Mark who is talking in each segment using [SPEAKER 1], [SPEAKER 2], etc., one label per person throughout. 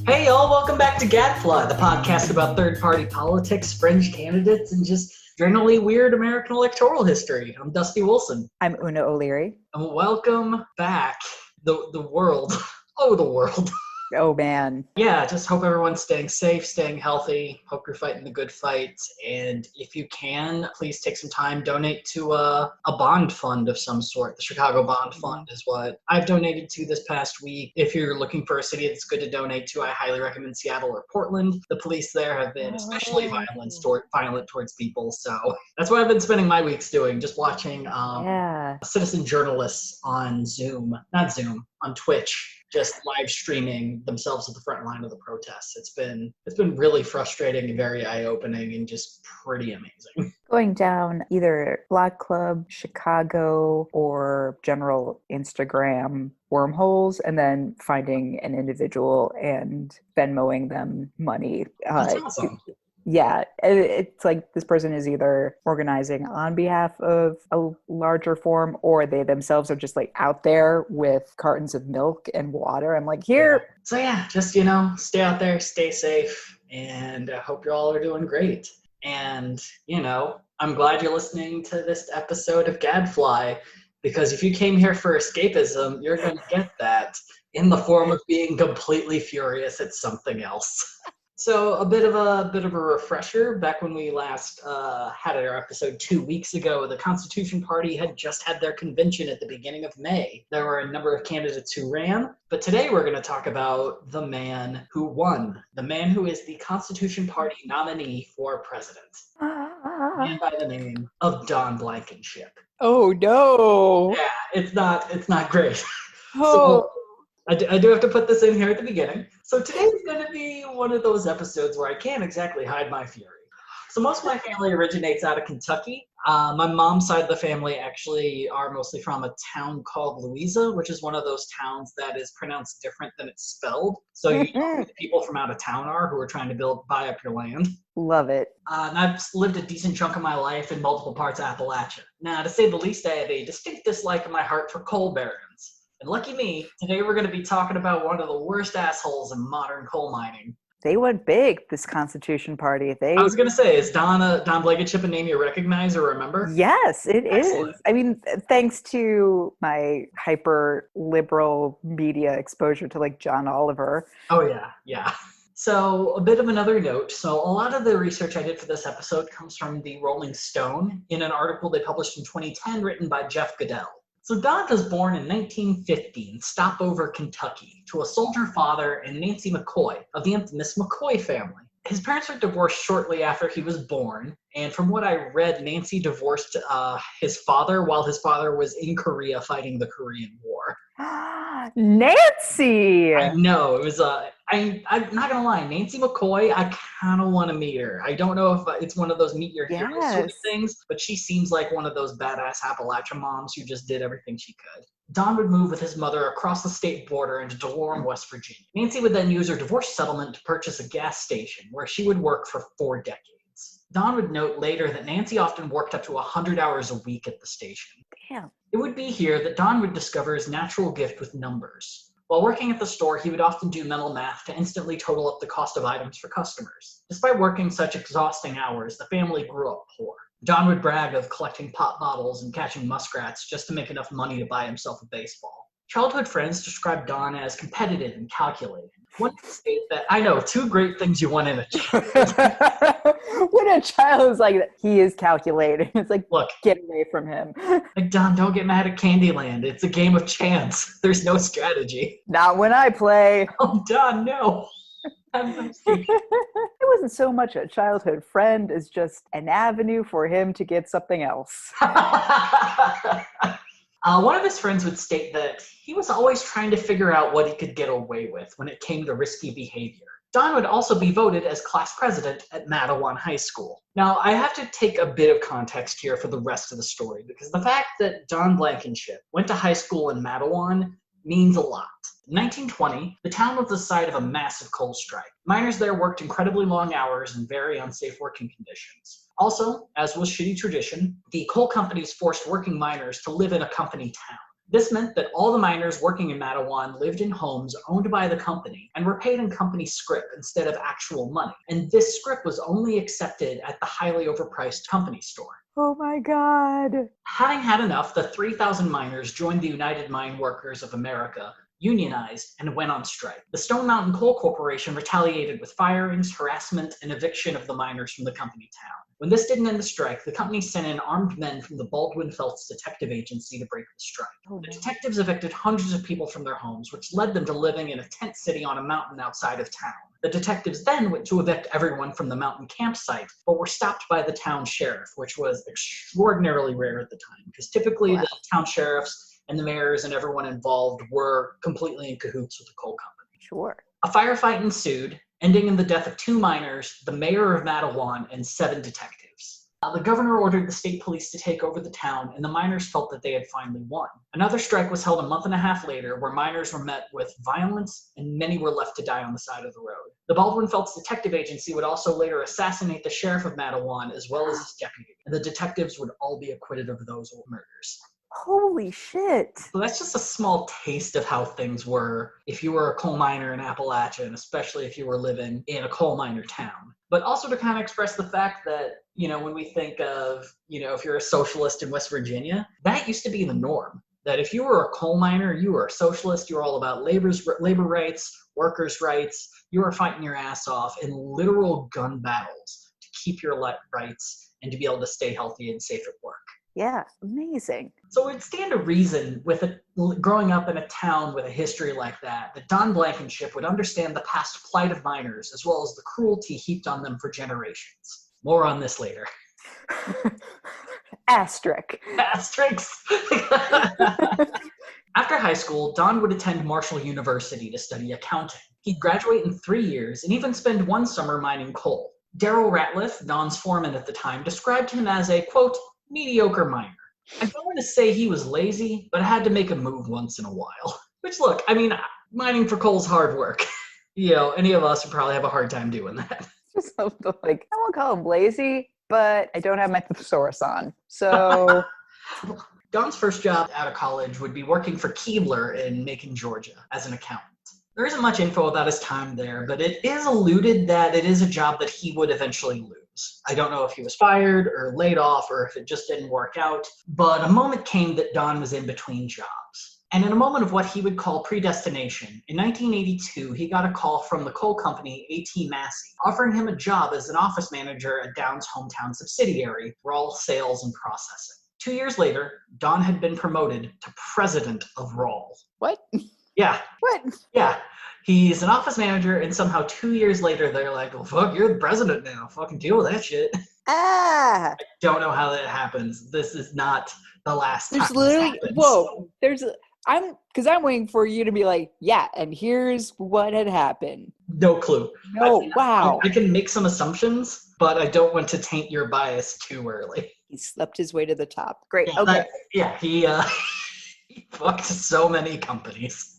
[SPEAKER 1] Hey y'all, welcome back to Gadfly, the podcast about third-party politics, fringe candidates, and just generally weird American electoral history. I'm Dusty Wilson.
[SPEAKER 2] I'm Una O'Leary.
[SPEAKER 1] And welcome back, the world. Oh, the world.
[SPEAKER 2] Oh, man.
[SPEAKER 1] Yeah, just hope everyone's staying safe, staying healthy. Hope you're fighting the good fight. And if you can, please take some time, donate to a bond fund of some sort. The Chicago Bond Fund is what I've donated to this past week. If you're looking for a city that's good to donate to, I highly recommend Seattle or Portland. The police there have been especially violent towards people. So that's what I've been spending my weeks doing, just watching citizen journalists on on Twitch, just live streaming themselves at the front line of the protests. It's been really frustrating and very eye-opening and just pretty amazing.
[SPEAKER 2] Going down either Black Club, Chicago, or general Instagram wormholes, and then finding an individual and Venmoing them money.
[SPEAKER 1] That's awesome.
[SPEAKER 2] Yeah, it's like this person is either organizing on behalf of a larger forum, or they themselves are just like out there with cartons of milk and water. I'm like, here.
[SPEAKER 1] Yeah. So yeah, just, stay out there, stay safe, and I hope you all are doing great. And, I'm glad you're listening to this episode of Gadfly, because if you came here for escapism, you're going to get that in the form of being completely furious at something else. So a bit of a refresher. Back when we last had our episode 2 weeks ago, the Constitution Party had just had their convention at the beginning of May. There were a number of candidates who ran, but today we're going to talk about the man who won, the man who is the Constitution Party nominee for president, a man by the name of Don Blankenship.
[SPEAKER 2] Oh no!
[SPEAKER 1] Yeah, it's not great.
[SPEAKER 2] Oh.
[SPEAKER 1] So, I do have to put this in here at the beginning. So today is going to be one of those episodes where I can't exactly hide my fury. So most of my family originates out of Kentucky. My mom's side of the family actually are mostly from a town called Louisa, which is one of those towns that is pronounced different than it's spelled. So you know who the people from out of town are who are trying to buy up your land.
[SPEAKER 2] Love it.
[SPEAKER 1] And I've lived a decent chunk of my life in multiple parts of Appalachia. Now, to say the least, I have a distinct dislike in my heart for coal barons. And lucky me, today we're going to be talking about one of the worst assholes in modern coal mining.
[SPEAKER 2] They went big, this Constitution Party.
[SPEAKER 1] I was going to say, is Don Blankenship a name you recognize or remember?
[SPEAKER 2] Yes, it
[SPEAKER 1] Excellent.
[SPEAKER 2] is. I mean, thanks to my hyper-liberal media exposure to, like, John Oliver.
[SPEAKER 1] Oh, yeah. So a bit of another note. So a lot of the research I did for this episode comes from the Rolling Stone in an article they published in 2010 written by Jeff Goodell. So Don was born in 1950 in Stopover, Kentucky, to a soldier father and Nancy McCoy of the infamous McCoy family. His parents were divorced shortly after he was born, and from what I read, Nancy divorced his father while his father was in Korea fighting the Korean War.
[SPEAKER 2] Nancy!
[SPEAKER 1] I know, it was I'm not gonna lie, Nancy McCoy, I kind of want to meet her. I don't know if it's one of those meet your heroes sort of things, but she seems like one of those badass Appalachian moms who just did everything she could. Don would move with his mother across the state border into DeLorme, West Virginia. Nancy would then use her divorce settlement to purchase a gas station where she would work for 4 decades. Don would note later that Nancy often worked up to 100 hours a week at the station.
[SPEAKER 2] Damn.
[SPEAKER 1] It would be here that Don would discover his natural gift with numbers. While working at the store, he would often do mental math to instantly total up the cost of items for customers. Despite working such exhausting hours, the family grew up poor. Don would brag of collecting pop bottles and catching muskrats just to make enough money to buy himself a baseball. Childhood friends described Don as competitive and calculating. One could state that, I know, 2 great things you want in a child.
[SPEAKER 2] When a child is like that, he is calculating. It's like,
[SPEAKER 1] look,
[SPEAKER 2] get away from him.
[SPEAKER 1] Like, Don, don't get mad at Candyland. It's a game of chance. There's no strategy.
[SPEAKER 2] Not when I play.
[SPEAKER 1] Oh, Don, no.
[SPEAKER 2] It wasn't so much a childhood friend as just an avenue for him to get something else.
[SPEAKER 1] One of his friends would state that he was always trying to figure out what he could get away with when it came to risky behavior. Don would also be voted as class president at Matawan High School. Now, I have to take a bit of context here for the rest of the story, because the fact that Don Blankenship went to high school in Matawan means a lot. In 1920, the town was the site of a massive coal strike. Miners there worked incredibly long hours in very unsafe working conditions. Also, as was shitty tradition, the coal companies forced working miners to live in a company town. This meant that all the miners working in Matawan lived in homes owned by the company and were paid in company scrip instead of actual money. And this scrip was only accepted at the highly overpriced company store.
[SPEAKER 2] Oh my God.
[SPEAKER 1] Having had enough, the 3,000 miners joined the United Mine Workers of America, unionized, and went on strike. The Stone Mountain Coal Corporation retaliated with firings, harassment, and eviction of the miners from the company town. When this didn't end the strike, the company sent in armed men from the Baldwin-Felts Detective Agency to break the strike.
[SPEAKER 2] Oh,
[SPEAKER 1] The detectives evicted hundreds of people from their homes, which led them to living in a tent city on a mountain outside of town. The detectives then went to evict everyone from the mountain campsite, but were stopped by the town sheriff, which was extraordinarily rare at the time, because typically the town sheriffs and the mayors and everyone involved were completely in cahoots with the coal company.
[SPEAKER 2] Sure.
[SPEAKER 1] A firefight ensued, ending in the death of 2 miners, the mayor of Matawan, and 7 detectives. The governor ordered the state police to take over the town, and the miners felt that they had finally won. Another strike was held a month and a half later, where miners were met with violence, and many were left to die on the side of the road. The Baldwin-Felts Detective Agency would also later assassinate the sheriff of Matawan, as well as his deputy, and the detectives would all be acquitted of those murders.
[SPEAKER 2] Holy shit.
[SPEAKER 1] So that's just a small taste of how things were if you were a coal miner in Appalachia, and especially if you were living in a coal miner town. But also to kind of express the fact that, when we think of, if you're a socialist in West Virginia, that used to be the norm. That if you were a coal miner, you were a socialist, you were all about labor rights, workers' rights, you were fighting your ass off in literal gun battles to keep your rights and to be able to stay healthy and safe at work.
[SPEAKER 2] Yeah, amazing.
[SPEAKER 1] So it would stand to reason, growing up in a town with a history like that Don Blankenship would understand the past plight of miners as well as the cruelty heaped on them for generations. More on this later.
[SPEAKER 2] Asterisk.
[SPEAKER 1] Asterisks. After high school, Don would attend Marshall University to study accounting. He'd graduate in 3 years and even spend 1 summer mining coal. Daryl Ratliff, Don's foreman at the time, described him as a, quote, mediocre miner. I don't want to say he was lazy, but had to make a move once in a while. Which, look, mining for coal's hard work. Any of us would probably have a hard time doing that.
[SPEAKER 2] Just like, I won't call him lazy, but I don't have my thesaurus on. So
[SPEAKER 1] Don's first job out of college would be working for Keebler in Macon, Georgia, as an accountant. There isn't much info about his time there, but it is alluded that it is a job that he would eventually lose. I don't know if he was fired or laid off or if it just didn't work out, but a moment came that Don was in between jobs. And in a moment of what he would call predestination, in 1982, he got a call from the coal company A.T. Massey, offering him a job as an office manager at Down's hometown subsidiary, Rawl Sales and Processing. 2 years later, Don had been promoted to president of Rawl.
[SPEAKER 2] What?
[SPEAKER 1] Yeah.
[SPEAKER 2] What?
[SPEAKER 1] Yeah. He's an office manager, and somehow 2 years later, they're like, well, fuck, you're the president now. Fucking deal with that shit.
[SPEAKER 2] Ah!
[SPEAKER 1] I don't know how that happens. This is not the last time
[SPEAKER 2] There's literally,
[SPEAKER 1] this happens.
[SPEAKER 2] whoa, I'm waiting for you to be like, yeah, and here's what had happened.
[SPEAKER 1] No clue.
[SPEAKER 2] Wow.
[SPEAKER 1] I can make some assumptions, but I don't want to taint your bias too early.
[SPEAKER 2] He slept his way to the top. Great,
[SPEAKER 1] Yeah,
[SPEAKER 2] okay.
[SPEAKER 1] He fucked so many companies.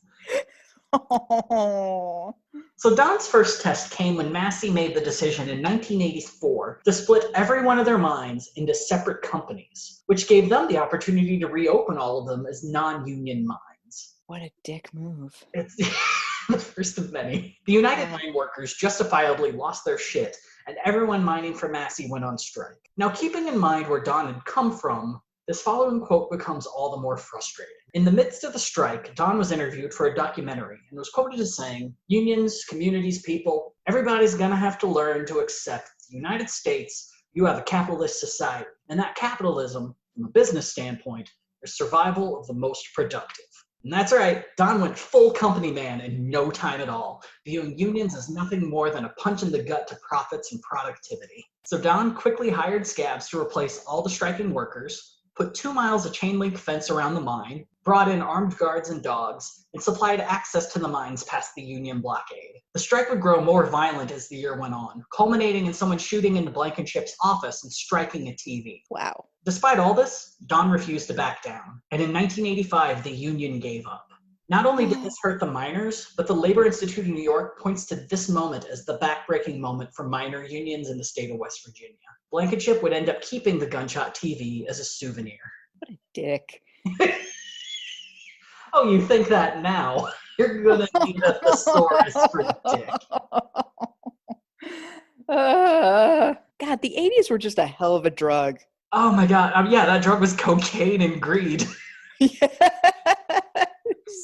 [SPEAKER 2] Oh.
[SPEAKER 1] So Don's first test came when Massey made the decision in 1984 to split every one of their mines into separate companies, which gave them the opportunity to reopen all of them as non-union mines.
[SPEAKER 2] What a dick move.
[SPEAKER 1] It's the first of many. The United Mine Workers justifiably lost their shit, and everyone mining for Massey went on strike. Now, keeping in mind where Don had come from, this following quote becomes all the more frustrating. In the midst of the strike, Don was interviewed for a documentary and was quoted as saying, unions, communities, people, everybody's gonna have to learn to accept the United States, you have a capitalist society. And that capitalism, from a business standpoint, is survival of the most productive. And that's right, Don went full company man in no time at all, viewing unions as nothing more than a punch in the gut to profits and productivity. So Don quickly hired scabs to replace all the striking workers, put 2 miles of chain link fence around the mine, brought in armed guards and dogs, and supplied access to the mines past the Union blockade. The strike would grow more violent as the year went on, culminating in someone shooting into Blankenship's office and striking a TV.
[SPEAKER 2] Wow.
[SPEAKER 1] Despite all this, Don refused to back down, and in 1985, the Union gave up. Not only did this hurt the miners, but the Labor Institute of New York points to this moment as the backbreaking moment for miner unions in the state of West Virginia. Blankenship would end up keeping the gunshot TV as a souvenir.
[SPEAKER 2] What a dick.
[SPEAKER 1] Oh, you think that now? You're gonna need a thesaurus for dick.
[SPEAKER 2] God, the 80s were just a hell of a drug.
[SPEAKER 1] Oh my god. Yeah, that drug was cocaine and greed.
[SPEAKER 2] It's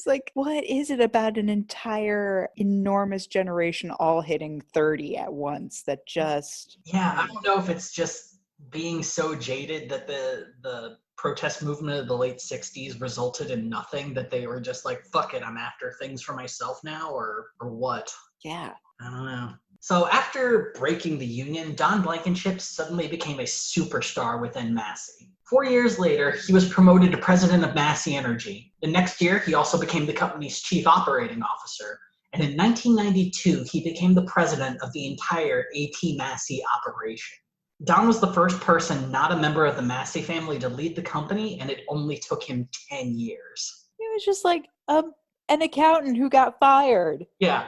[SPEAKER 2] like, what is it about an entire enormous generation all hitting 30 at once that just...
[SPEAKER 1] Yeah, I don't know if it's just being so jaded that the protest movement of the late 60s resulted in nothing, that they were just like, fuck it, I'm after things for myself now, or what?
[SPEAKER 2] Yeah.
[SPEAKER 1] I don't know. So after breaking the union, Don Blankenship suddenly became a superstar within Massey. 4 years later, he was promoted to president of Massey Energy. The next year, he also became the company's chief operating officer. And in 1992, he became the president of the entire AT Massey operation. Don was the first person not a member of the Massey family to lead the company, and it only took him 10 years.
[SPEAKER 2] He was just like an accountant who got fired.
[SPEAKER 1] Yeah,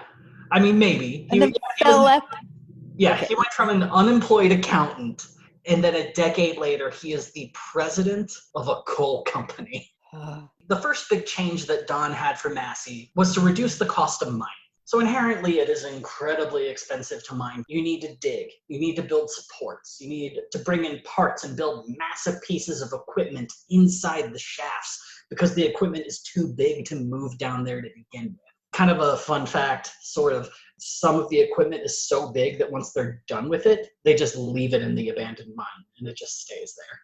[SPEAKER 1] I mean, maybe.
[SPEAKER 2] And then fell up.
[SPEAKER 1] Yeah,
[SPEAKER 2] Okay.
[SPEAKER 1] He went from an unemployed accountant, and then a decade later, he is the president of a coal company. The first big change that Don had for Massey was to reduce the cost of mining. So inherently, it is incredibly expensive to mine. You need to dig. You need to build supports. You need to bring in parts and build massive pieces of equipment inside the shafts because the equipment is too big to move down there to begin with. Kind of a fun fact, sort of, some of the equipment is so big that once they're done with it, they just leave it in the abandoned mine and it just stays there.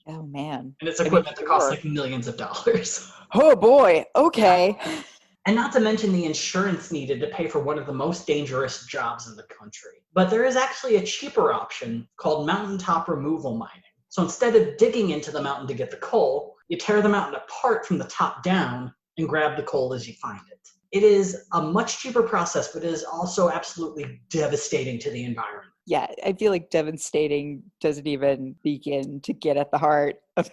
[SPEAKER 2] Oh, man.
[SPEAKER 1] And it's equipment that costs like millions of dollars.
[SPEAKER 2] Oh, boy. Okay.
[SPEAKER 1] Yeah. And not to mention the insurance needed to pay for one of the most dangerous jobs in the country. But there is actually a cheaper option called mountaintop removal mining. So instead of digging into the mountain to get the coal, you tear the mountain apart from the top down and grab the coal as you find it. It is a much cheaper process, but it is also absolutely devastating to the environment.
[SPEAKER 2] Yeah, I feel like devastating doesn't even begin to get at the heart of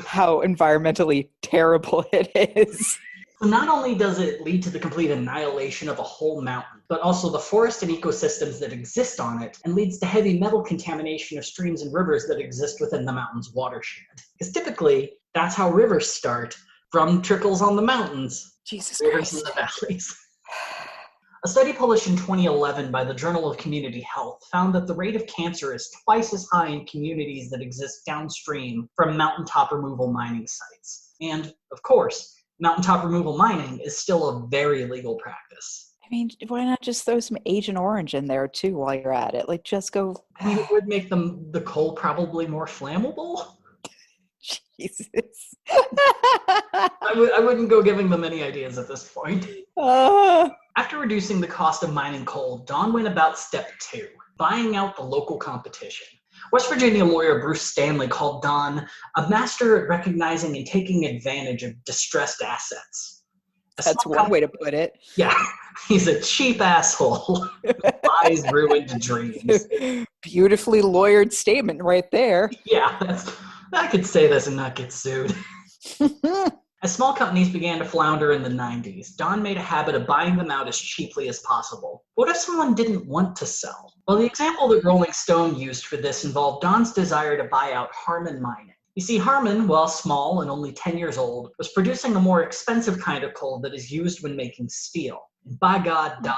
[SPEAKER 2] how environmentally terrible it is.
[SPEAKER 1] So not only does it lead to the complete annihilation of a whole mountain, but also the forest and ecosystems that exist on it, and leads to heavy metal contamination of streams and rivers that exist within the mountain's watershed. Because typically, that's how rivers start, from trickles on the mountains,
[SPEAKER 2] Jesus
[SPEAKER 1] rivers
[SPEAKER 2] Christ.
[SPEAKER 1] in the valleys. A study published in 2011 by the Journal of Community Health found that the rate of cancer is twice as high in communities that exist downstream from mountaintop removal mining sites. And, of course, mountaintop removal mining is still a very legal practice.
[SPEAKER 2] I mean, why not just throw some Agent Orange in there, too, while you're at it? Like, just go...
[SPEAKER 1] I mean, it would make the coal probably more flammable.
[SPEAKER 2] Jesus.
[SPEAKER 1] I wouldn't go giving them any ideas at this point. After reducing the cost of mining coal, Don went about step 2, buying out the local competition. West Virginia lawyer Bruce Stanley called Don a master at recognizing and taking advantage of distressed assets.
[SPEAKER 2] That's one way to put it.
[SPEAKER 1] Yeah, he's a cheap asshole who buys ruined dreams.
[SPEAKER 2] Beautifully lawyered statement right there.
[SPEAKER 1] Yeah, I could say this and not get sued. As small companies began to flounder in the 90s, Don made a habit of buying them out as cheaply as possible. What if someone didn't want to sell? Well, the example that Rolling Stone used for this involved Don's desire to buy out Harmon Mining. You see, Harmon, while small and only 10 years old, was producing a more expensive kind of coal that is used when making steel. And by God, Don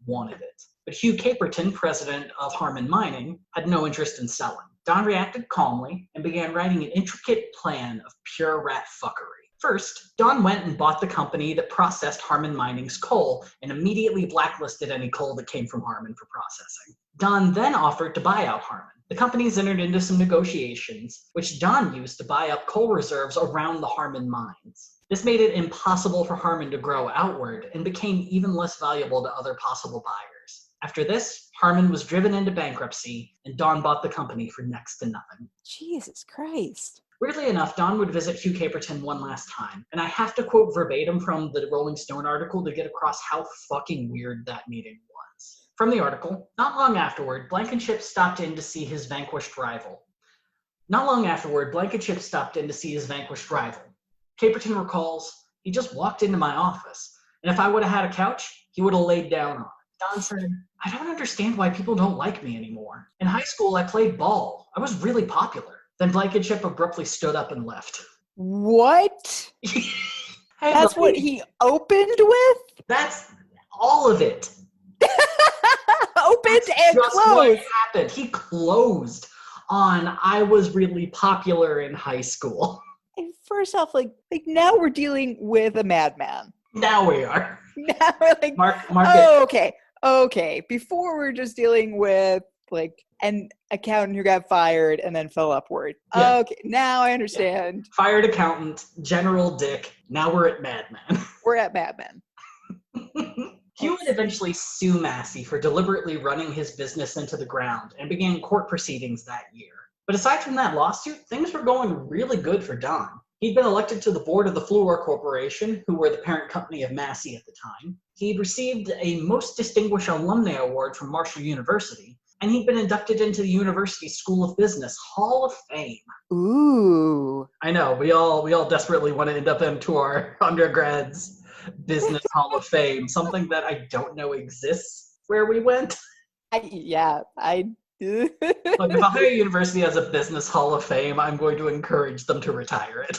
[SPEAKER 1] wanted it. But Hugh Caperton, president of Harmon Mining, had no interest in selling. Don reacted calmly and began writing an intricate plan of pure rat fuckery. First, Don went and bought the company that processed Harmon Mining's coal and immediately blacklisted any coal that came from Harmon for processing. Don then offered to buy out Harmon. The companies entered into some negotiations, which Don used to buy up coal reserves around the Harmon mines. This made it impossible for Harmon to grow outward and became even less valuable to other possible buyers. After this, Harmon was driven into bankruptcy, and Don bought the company for next to nothing.
[SPEAKER 2] Jesus Christ.
[SPEAKER 1] Weirdly enough, Don would visit Hugh Caperton one last time, and I have to quote verbatim from the Rolling Stone article to get across how fucking weird that meeting was. From the article, not long afterward, Blankenship stopped in to see his vanquished rival. Caperton recalls, he just walked into my office, and if I would have had a couch, he would have laid down on it. Don said, I don't understand why people don't like me anymore. In high school, I played ball. I was really popular. Then Blankenship abruptly stood up and left.
[SPEAKER 2] What?
[SPEAKER 1] Hey,
[SPEAKER 2] That's what
[SPEAKER 1] buddy,
[SPEAKER 2] he opened with?
[SPEAKER 1] that's all of it.
[SPEAKER 2] Opened
[SPEAKER 1] That's
[SPEAKER 2] and
[SPEAKER 1] just what
[SPEAKER 2] closed.
[SPEAKER 1] happened. He closed on I was really popular in high school.
[SPEAKER 2] And first off, like now we're dealing with a madman.
[SPEAKER 1] Now we are.
[SPEAKER 2] Now we're like,
[SPEAKER 1] Mark it.
[SPEAKER 2] oh, okay. Before we're just dealing with like an accountant who got fired and then fell upward.
[SPEAKER 1] Yeah.
[SPEAKER 2] Okay, now I understand.
[SPEAKER 1] Fired accountant, general dick. Now we're at Madman.
[SPEAKER 2] We're at Madman.
[SPEAKER 1] He would eventually sue Massey for deliberately running his business into the ground and began court proceedings that year. But aside from that lawsuit, things were going really good for Don. He'd been elected to the board of the Fluor Corporation, who were the parent company of Massey at the time. He'd received a Most Distinguished Alumni Award from Marshall University, and he'd been inducted into the university's School of Business Hall of Fame.
[SPEAKER 2] Ooh.
[SPEAKER 1] I know, we all desperately want to end up into our undergrads Business Hall of Fame, something that I don't know exists where we went.
[SPEAKER 2] I
[SPEAKER 1] Like, if Ohio University has a Business Hall of Fame, I'm going to encourage them to retire it.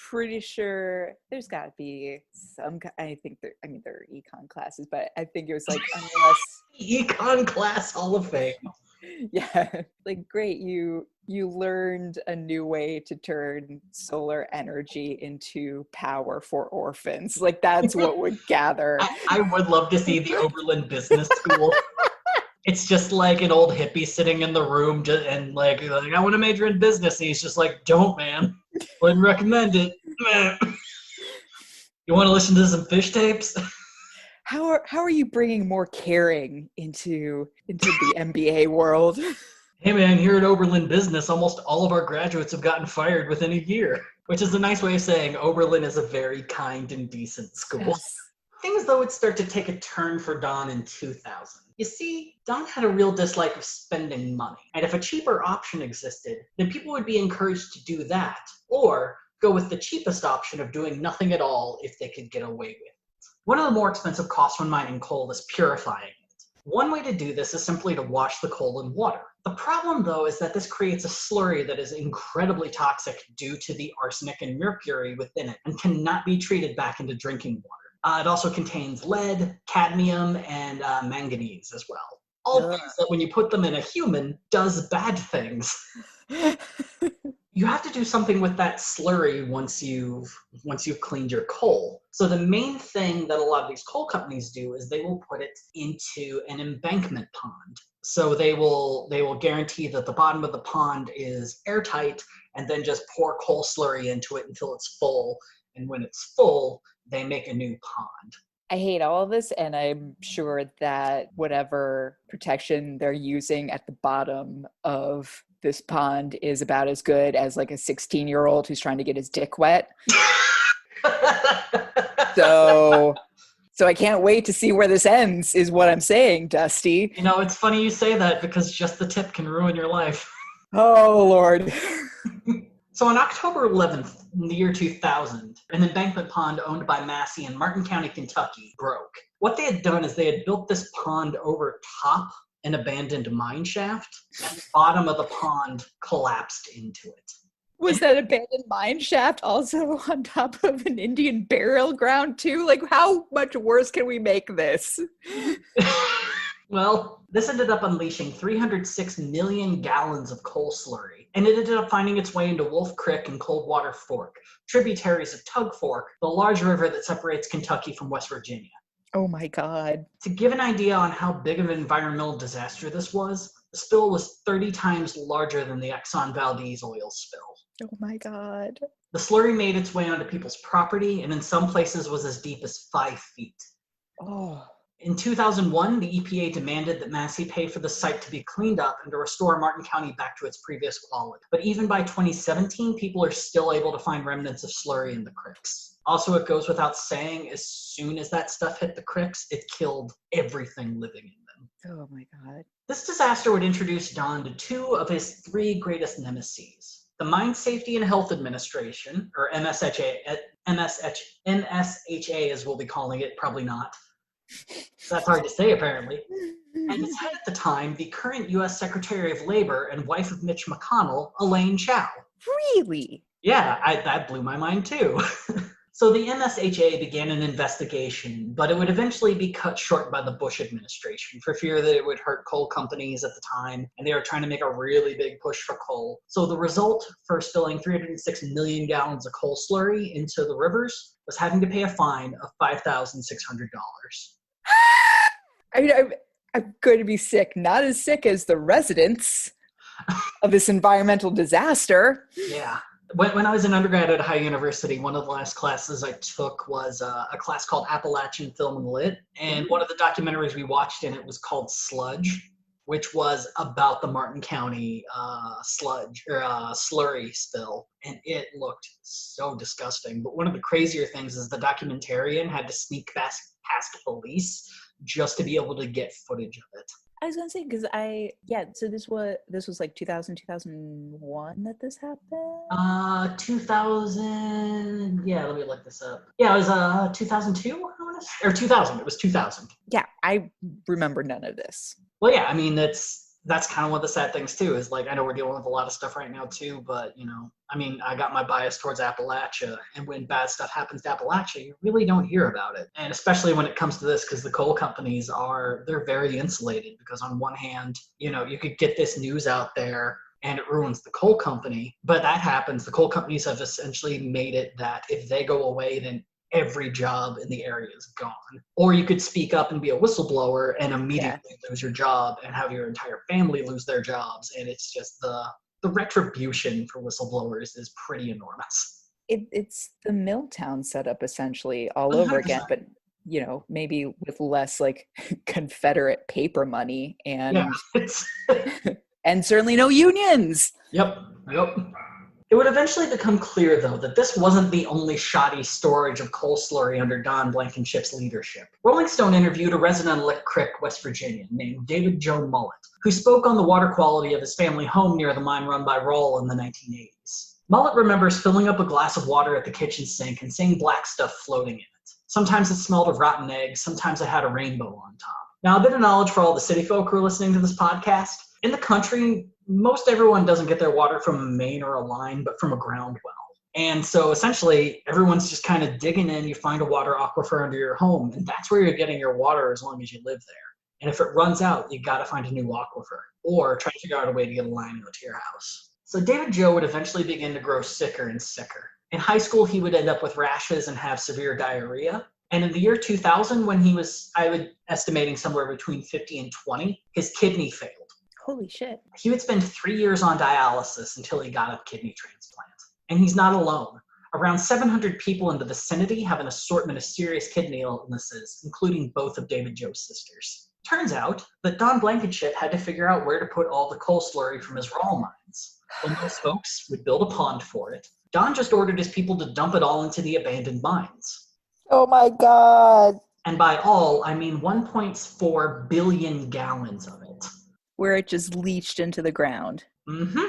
[SPEAKER 2] pretty sure there's got to be some. I think there are econ classes, but I think it was like unless
[SPEAKER 1] Econ class Hall of Fame.
[SPEAKER 2] yeah, like great, you learned a new way to turn solar energy into power for orphans. Like that's what would gather.
[SPEAKER 1] I would love to see the Oberlin Business School. It's just like an old hippie sitting in the room and like I want to major in business. And he's just like, don't, man. Wouldn't recommend it. You want to listen to some fish tapes?
[SPEAKER 2] How are you bringing more caring into the MBA world?
[SPEAKER 1] Hey man, here at Oberlin Business, almost all of our graduates have gotten fired within a year, which is a nice way of saying Oberlin is a very kind and decent school.
[SPEAKER 2] Yes.
[SPEAKER 1] Things, though, would start to take a turn for Don in 2000. You see, Don had a real dislike of spending money, and if a cheaper option existed, then people would be encouraged to do that, or go with the cheapest option of doing nothing at all if they could get away with it. One of the more expensive costs when mining coal is purifying it. One way to do this is simply to wash the coal in water. The problem, though, is that this creates a slurry that is incredibly toxic due to the arsenic and mercury within it, and cannot be treated back into drinking water. It also contains lead, cadmium, and manganese as well. All things that when you put them in a human, does bad things. You have to do something with that slurry once you've cleaned your coal. So the main thing that a lot of these coal companies do is they will put it into an embankment pond. So they will guarantee that the bottom of the pond is airtight, and then just pour coal slurry into it until it's full. And when it's full, they make a new pond.
[SPEAKER 2] I hate all of this, and I'm sure that whatever protection they're using at the bottom of this pond is about as good as like a 16-year-old who's trying to get his dick wet. So I can't wait to see where this ends, is what I'm saying, Dusty.
[SPEAKER 1] You know, it's funny you say that because just the tip can ruin your life.
[SPEAKER 2] Oh, Lord.
[SPEAKER 1] So on October 11th, in the year 2000, an embankment pond owned by Massey in Martin County, Kentucky, broke. What they had done is they had built this pond over top an abandoned mine shaft, and the bottom of the pond collapsed into it.
[SPEAKER 2] Was that abandoned mine shaft also on top of an Indian burial ground too? Like, how much worse can we make this?
[SPEAKER 1] Well, this ended up unleashing 306 million gallons of coal slurry, and it ended up finding its way into Wolf Creek and Coldwater Fork, tributaries of Tug Fork, the large river that separates Kentucky from West Virginia.
[SPEAKER 2] Oh my God.
[SPEAKER 1] To give an idea on how big of an environmental disaster this was, the spill was 30 times larger than the Exxon Valdez oil spill.
[SPEAKER 2] Oh my God.
[SPEAKER 1] The slurry made its way onto people's property, and in some places was as deep as 5 feet.
[SPEAKER 2] Oh.
[SPEAKER 1] In 2001, the EPA demanded that Massey pay for the site to be cleaned up and to restore Martin County back to its previous quality. But even by 2017, people are still able to find remnants of slurry in the creeks. Also, it goes without saying, as soon as that stuff hit the creeks, it killed everything living in them.
[SPEAKER 2] Oh my God.
[SPEAKER 1] This disaster would introduce Don to two of his three greatest nemeses. The Mine Safety and Health Administration, or MSHA as we'll be calling it, probably not. That's hard to say, apparently. And its head at the time, the current U.S. Secretary of Labor and wife of Mitch McConnell, Elaine Chao.
[SPEAKER 2] Really?
[SPEAKER 1] Yeah, that blew my mind too. So the MSHA began an investigation, but it would eventually be cut short by the Bush administration for fear that it would hurt coal companies at the time, and they were trying to make a really big push for coal. So the result for spilling 306 million gallons of coal slurry into the rivers was having to pay a fine of $5,600.
[SPEAKER 2] I mean, I'm going to be sick, not as sick as the residents of this environmental disaster.
[SPEAKER 1] Yeah. When I was an undergrad at High University, one of the last classes I took was a class called Appalachian Film and Lit. And one of the documentaries we watched in it was called Sludge, which was about the Martin County slurry spill. And it looked so disgusting. But one of the crazier things is the documentarian had to sneak past police just to be able to get footage of it.
[SPEAKER 2] I was gonna say, because so this was like 2000, 2001 that this happened?
[SPEAKER 1] 2000, yeah, let me look this up. Yeah, it was 2002, or 2000, it was 2000.
[SPEAKER 2] Yeah, I remember none of this.
[SPEAKER 1] Well, yeah, I mean, that's kind of one of the sad things too, is like, I know we're dealing with a lot of stuff right now too, but I mean, I got my bias towards Appalachia, and when bad stuff happens to Appalachia, you really don't hear about it. And especially when it comes to this, because the coal companies they're very insulated, because on one hand, you could get this news out there and it ruins the coal company, but that happens. The coal companies have essentially made it that if they go away, then every job in the area is gone. Or you could speak up and be a whistleblower and immediately lose your job and have your entire family lose their jobs. And it's just the retribution for whistleblowers is pretty enormous.
[SPEAKER 2] It's the Milltown setup essentially all over 100%. Again, but maybe with less like Confederate paper money and and certainly no unions.
[SPEAKER 1] Yep. It would eventually become clear, though, that this wasn't the only shoddy storage of coal slurry under Don Blankenship's leadership. Rolling Stone interviewed a resident of Lick Creek, West Virginia, named David Joe Mullet, who spoke on the water quality of his family home near the mine run by Roll in the 1980s. Mullet remembers filling up a glass of water at the kitchen sink and seeing black stuff floating in it. Sometimes it smelled of rotten eggs, sometimes it had a rainbow on top. Now, a bit of knowledge for all the city folk who are listening to this podcast. In the country, most everyone doesn't get their water from a main or a line, but from a ground well. And so essentially, everyone's just kind of digging in. You find a water aquifer under your home, and that's where you're getting your water as long as you live there. And if it runs out, you got to find a new aquifer or try to figure out a way to get a line out to your house. So David Joe would eventually begin to grow sicker and sicker. In high school, he would end up with rashes and have severe diarrhea. And in the year 2000, when he was, I would estimating somewhere between 50 and 20, his kidney failed.
[SPEAKER 2] Holy shit.
[SPEAKER 1] He would spend 3 years on dialysis until he got a kidney transplant. And he's not alone. Around 700 people in the vicinity have an assortment of serious kidney illnesses, including both of David Joe's sisters. Turns out that Don Blankenship had to figure out where to put all the coal slurry from his raw mines. When those folks would build a pond for it, Don just ordered his people to dump it all into the abandoned mines.
[SPEAKER 2] Oh my God.
[SPEAKER 1] And by all, I mean 1.4 billion gallons of it.
[SPEAKER 2] Where it just leached into the ground.
[SPEAKER 1] Mm-hmm.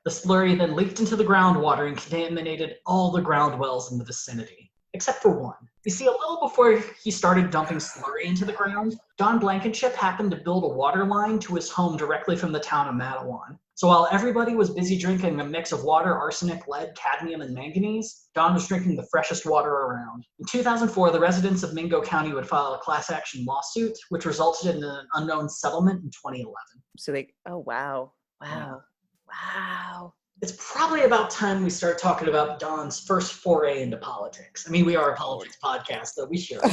[SPEAKER 1] The slurry then leaked into the groundwater and contaminated all the ground wells in the vicinity, except for one. You see, a little before he started dumping slurry into the ground, Don Blankenship happened to build a water line to his home directly from the town of Matawan. So while everybody was busy drinking a mix of water, arsenic, lead, cadmium, and manganese, Don was drinking the freshest water around. In 2004, the residents of Mingo County would file a class action lawsuit, which resulted in an unknown settlement in 2011.
[SPEAKER 2] So wow.
[SPEAKER 1] It's probably about time we start talking about Don's first foray into politics. I mean, we are a politics podcast, though. We sure.
[SPEAKER 2] I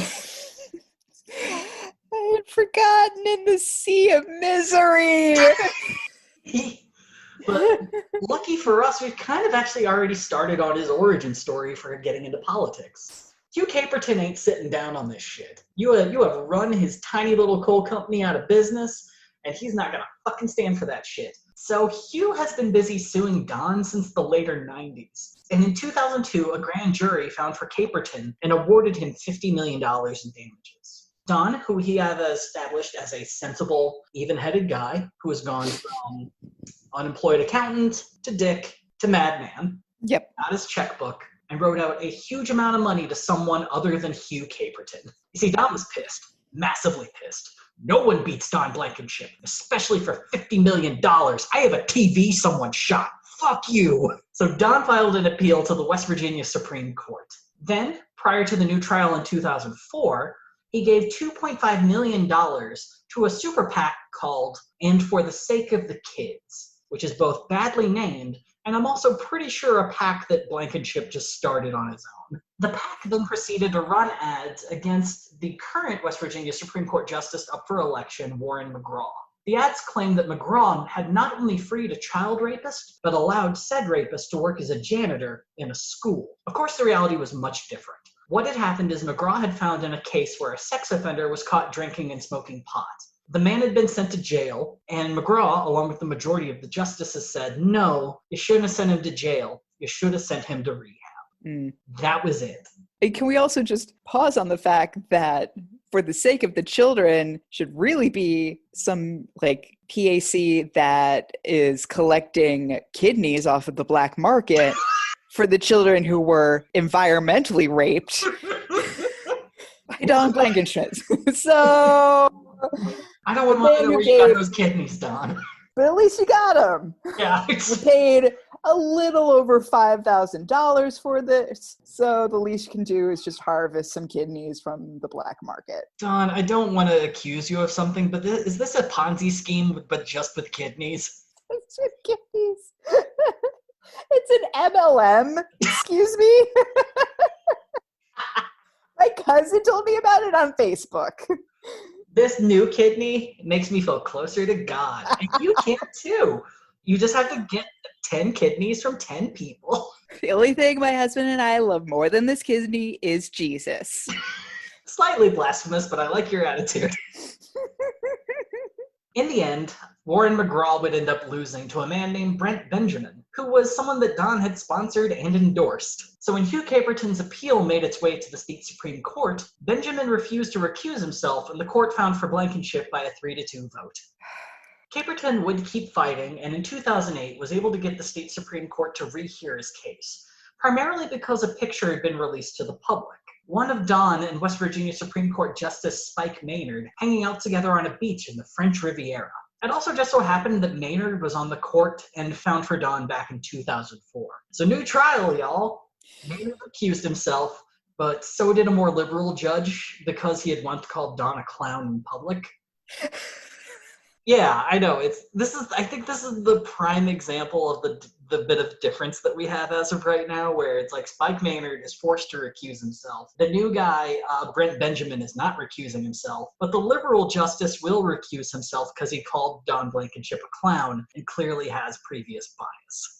[SPEAKER 2] had forgotten in the sea of misery.
[SPEAKER 1] But lucky for us, we've kind of actually already started on his origin story for getting into politics. Hugh Caperton ain't sitting down on this shit. You have run his tiny little coal company out of business, and he's not gonna fucking stand for that shit. So Hugh has been busy suing Don since the later 90s. And in 2002, a grand jury found for Caperton and awarded him $50 million in damages. Don, who he had established as a sensible, even-headed guy who has gone from unemployed accountant to dick to madman, got his checkbook, and wrote out a huge amount of money to someone other than Hugh Caperton. You see, Don was pissed, massively pissed. No one beats Don Blankenship, especially for $50 million. I have a TV someone shot. Fuck you. So Don filed an appeal to the West Virginia Supreme Court. Then, prior to the new trial in 2004, he gave $2.5 million to a super PAC called And for the Sake of the Kids, which is both badly named, and I'm also pretty sure a PAC that Blankenship just started on his own. The PAC then proceeded to run ads against the current West Virginia Supreme Court Justice up for election, Warren McGraw. The ads claimed that McGraw had not only freed a child rapist, but allowed said rapist to work as a janitor in a school. Of course, the reality was much different. What had happened is McGraw had found in a case where a sex offender was caught drinking and smoking pot. The man had been sent to jail, and McGraw, along with the majority of the justices, said, no, you shouldn't have sent him to jail. You should have sent him to rehab. That was it.
[SPEAKER 2] And can we also just pause on the fact that for the sake of the children should really be some like PAC that is collecting kidneys off of the black market for the children who were environmentally raped by Don Blankenship. So
[SPEAKER 1] I don't want to know where you got those kidneys, Don.
[SPEAKER 2] But at least you got them.
[SPEAKER 1] Yeah.
[SPEAKER 2] You paid a little over $5,000 for this, so the least you can do is just harvest some kidneys from the black market.
[SPEAKER 1] Don, I don't want to accuse you of something, but is this a Ponzi scheme, but just with kidneys?
[SPEAKER 2] It's with kidneys. It's an MLM. Excuse me. My cousin told me about it on Facebook.
[SPEAKER 1] This new kidney makes me feel closer to God. And you can too. You just have to get 10 kidneys from 10 people.
[SPEAKER 2] The only thing my husband and I love more than this kidney is Jesus.
[SPEAKER 1] Slightly blasphemous, but I like your attitude. In the end, Warren McGraw would end up losing to a man named Brent Benjamin, who was someone that Don had sponsored and endorsed. So when Hugh Caperton's appeal made its way to the state Supreme Court, Benjamin refused to recuse himself, and the court found for Blankenship by a 3-2 vote. Caperton would keep fighting, and in 2008 was able to get the state Supreme Court to rehear his case, primarily because a picture had been released to the public. One of Don and West Virginia Supreme Court Justice Spike Maynard hanging out together on a beach in the French Riviera. It also just so happened that Maynard was on the court and found for Don back in 2004. So new trial, y'all. Maynard accused himself, but so did a more liberal judge because he had once called Don a clown in public. Yeah, I know. I think this is the prime example of the bit of difference that we have as of right now, where it's like Spike Maynard is forced to recuse himself. The new guy, Brent Benjamin, is not recusing himself, but the liberal justice will recuse himself because he called Don Blankenship a clown and clearly has previous bias.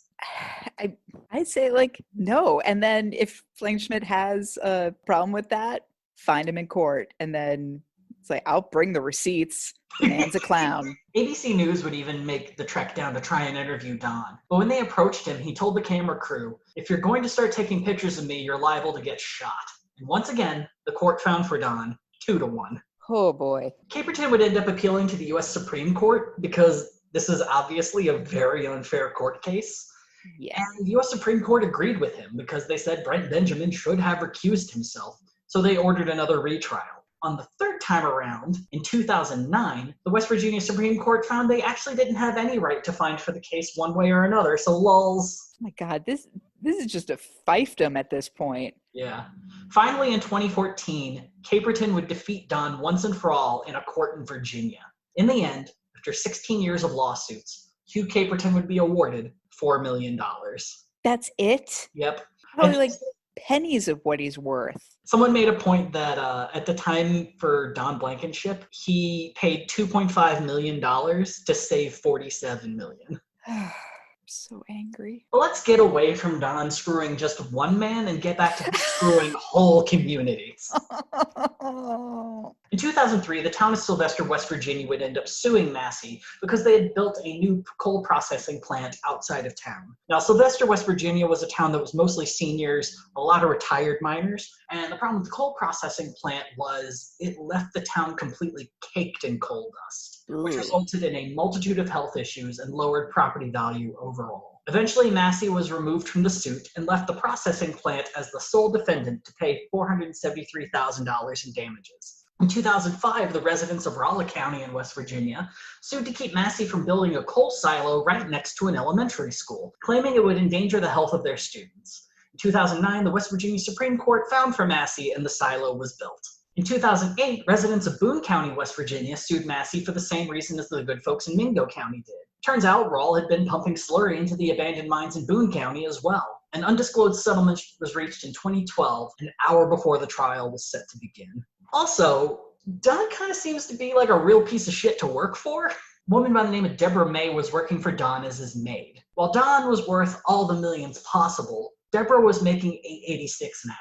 [SPEAKER 2] I say no, and then if Blankenship has a problem with that, find him in court, and then it's like, I'll bring the receipts. The man's a clown.
[SPEAKER 1] ABC News would even make the trek down to try and interview Don. But when they approached him, he told the camera crew, if you're going to start taking pictures of me, you're liable to get shot. And once again, the court found for Don 2-1.
[SPEAKER 2] Oh boy.
[SPEAKER 1] Caperton would end up appealing to the U.S. Supreme Court because this is obviously a very unfair court case.
[SPEAKER 2] Yeah.
[SPEAKER 1] And the U.S. Supreme Court agreed with him because they said Brent Benjamin should have recused himself. So they ordered another retrial. On the third time around, in 2009, the West Virginia Supreme Court found they actually didn't have any right to find for the case one way or another, so lulz.
[SPEAKER 2] Oh my God, this is just a fiefdom at this point.
[SPEAKER 1] Yeah. Finally, in 2014, Caperton would defeat Don once and for all in a court in Virginia. In the end, after 16 years of lawsuits, Hugh Caperton would be awarded $4 million.
[SPEAKER 2] That's it?
[SPEAKER 1] Yep.
[SPEAKER 2] Probably pennies of what he's worth.
[SPEAKER 1] Someone made a point that at the time for Don Blankenship, he paid $2.5 million to save $47 million.
[SPEAKER 2] I'm so angry.
[SPEAKER 1] Well, let's get away from Don screwing just one man and get back to screwing whole communities. In 2003, the town of Sylvester, West Virginia would end up suing Massey because they had built a new coal processing plant outside of town. Now, Sylvester, West Virginia was a town that was mostly seniors, a lot of retired miners, and the problem with the coal processing plant was it left the town completely caked in coal dust, which resulted in a multitude of health issues and lowered property value overall. Eventually, Massey was removed from the suit and left the processing plant as the sole defendant to pay $473,000 in damages. In 2005, the residents of Raleigh County in West Virginia sued to keep Massey from building a coal silo right next to an elementary school, claiming it would endanger the health of their students. 2009, the West Virginia Supreme Court found for Massey and the silo was built. In 2008, residents of Boone County, West Virginia, sued Massey for the same reason as the good folks in Mingo County did. Turns out Rawl had been pumping slurry into the abandoned mines in Boone County as well. An undisclosed settlement was reached in 2012, an hour before the trial was set to begin. Also, Don kind of seems to be like a real piece of shit to work for. A woman by the name of Deborah May was working for Don as his maid. While Don was worth all the millions possible, Deborah was making $8.86 an hour.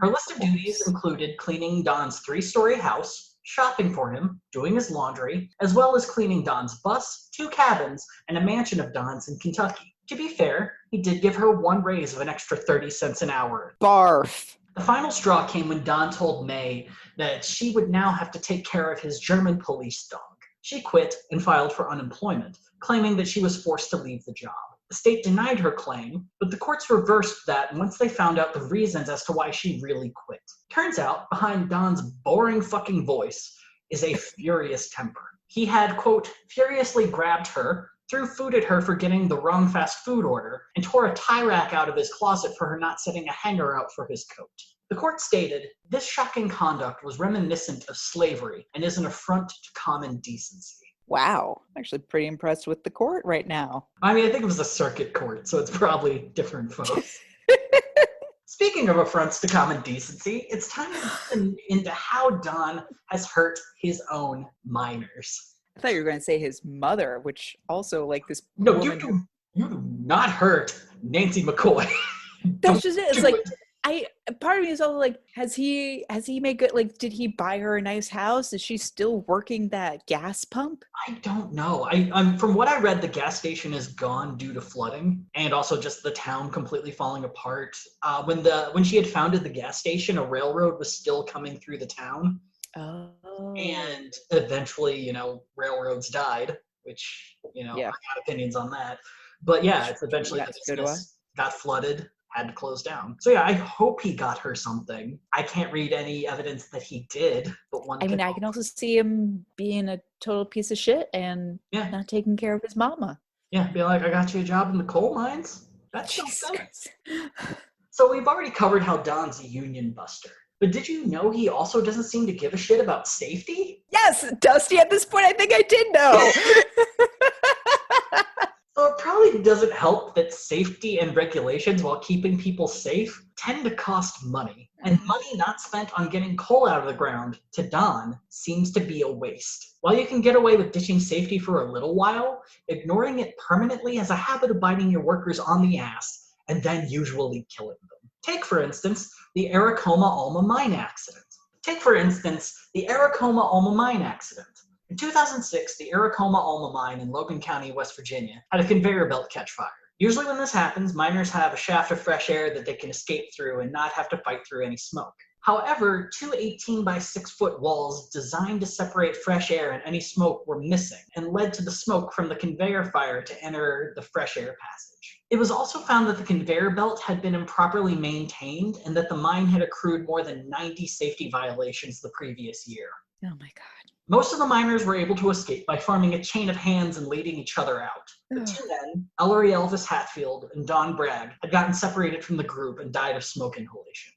[SPEAKER 1] Her list of duties included cleaning Don's 3-story house, shopping for him, doing his laundry, as well as cleaning Don's bus, 2 cabins, and a mansion of Don's in Kentucky. To be fair, he did give her one raise of an extra 30 cents an hour.
[SPEAKER 2] Barf.
[SPEAKER 1] The final straw came when Don told May that she would now have to take care of his German police dog. She quit and filed for unemployment, claiming that she was forced to leave the job. The state denied her claim, but the courts reversed that once they found out the reasons as to why she really quit. Turns out, behind Don's boring fucking voice is a furious temper. He had, quote, furiously grabbed her, threw food at her for getting the wrong fast food order, and tore a tie rack out of his closet for her not setting a hanger out for his coat. The court stated, this shocking conduct was reminiscent of slavery and is an affront to common decency.
[SPEAKER 2] Wow. I'm actually pretty impressed with the court right now.
[SPEAKER 1] I mean, I think it was a circuit court, so it's probably different folks. Speaking of affronts to common decency, it's time to get into how Don has hurt his own minors.
[SPEAKER 2] I thought you were going to say his mother, which also like this
[SPEAKER 1] No,
[SPEAKER 2] woman.
[SPEAKER 1] you do not hurt Nancy McCoy.
[SPEAKER 2] That's just it. It's like part of me is also like, has he made good, like, did he buy her a nice house? Is she still working that gas pump?
[SPEAKER 1] I don't know. I'm from what I read, the gas station is gone due to flooding and also just the town completely falling apart. When she had founded the gas station, a railroad was still coming through the town.
[SPEAKER 2] Oh.
[SPEAKER 1] And eventually, railroads died, which, I got opinions on that. But yeah, it's eventually the business got flooded, had to close down. So yeah, I hope he got her something. I can't read any evidence that he did, but I
[SPEAKER 2] can also see him being a total piece of shit and not taking care of his mama.
[SPEAKER 1] Yeah, be like, I got you a job in the coal mines. That's So we've already covered how Don's a union buster. But did you know he also doesn't seem to give a shit about safety?
[SPEAKER 2] Yes, Dusty, at this point, I think I did know.
[SPEAKER 1] So it probably doesn't help that safety and regulations, while keeping people safe, tend to cost money. And money not spent on getting coal out of the ground, to Don, seems to be a waste. While you can get away with ditching safety for a little while, ignoring it permanently has a habit of biting your workers on the ass, and then usually killing them. Take, for instance, the Arechiga Alma Mine accident. In 2006, the Arechiga Alma Mine in Logan County, West Virginia, had a conveyor belt catch fire. Usually when this happens, miners have a shaft of fresh air that they can escape through and not have to fight through any smoke. However, 2 18 by 6 foot walls designed to separate fresh air and any smoke were missing and led to the smoke from the conveyor fire to enter the fresh air passage. It was also found that the conveyor belt had been improperly maintained and that the mine had accrued more than 90 safety violations the previous year.
[SPEAKER 2] Oh my God.
[SPEAKER 1] Most of the miners were able to escape by forming a chain of hands and leading each other out. The 2 men, Ellery Elvis Hatfield and Don Bragg, had gotten separated from the group and died of smoke inhalation.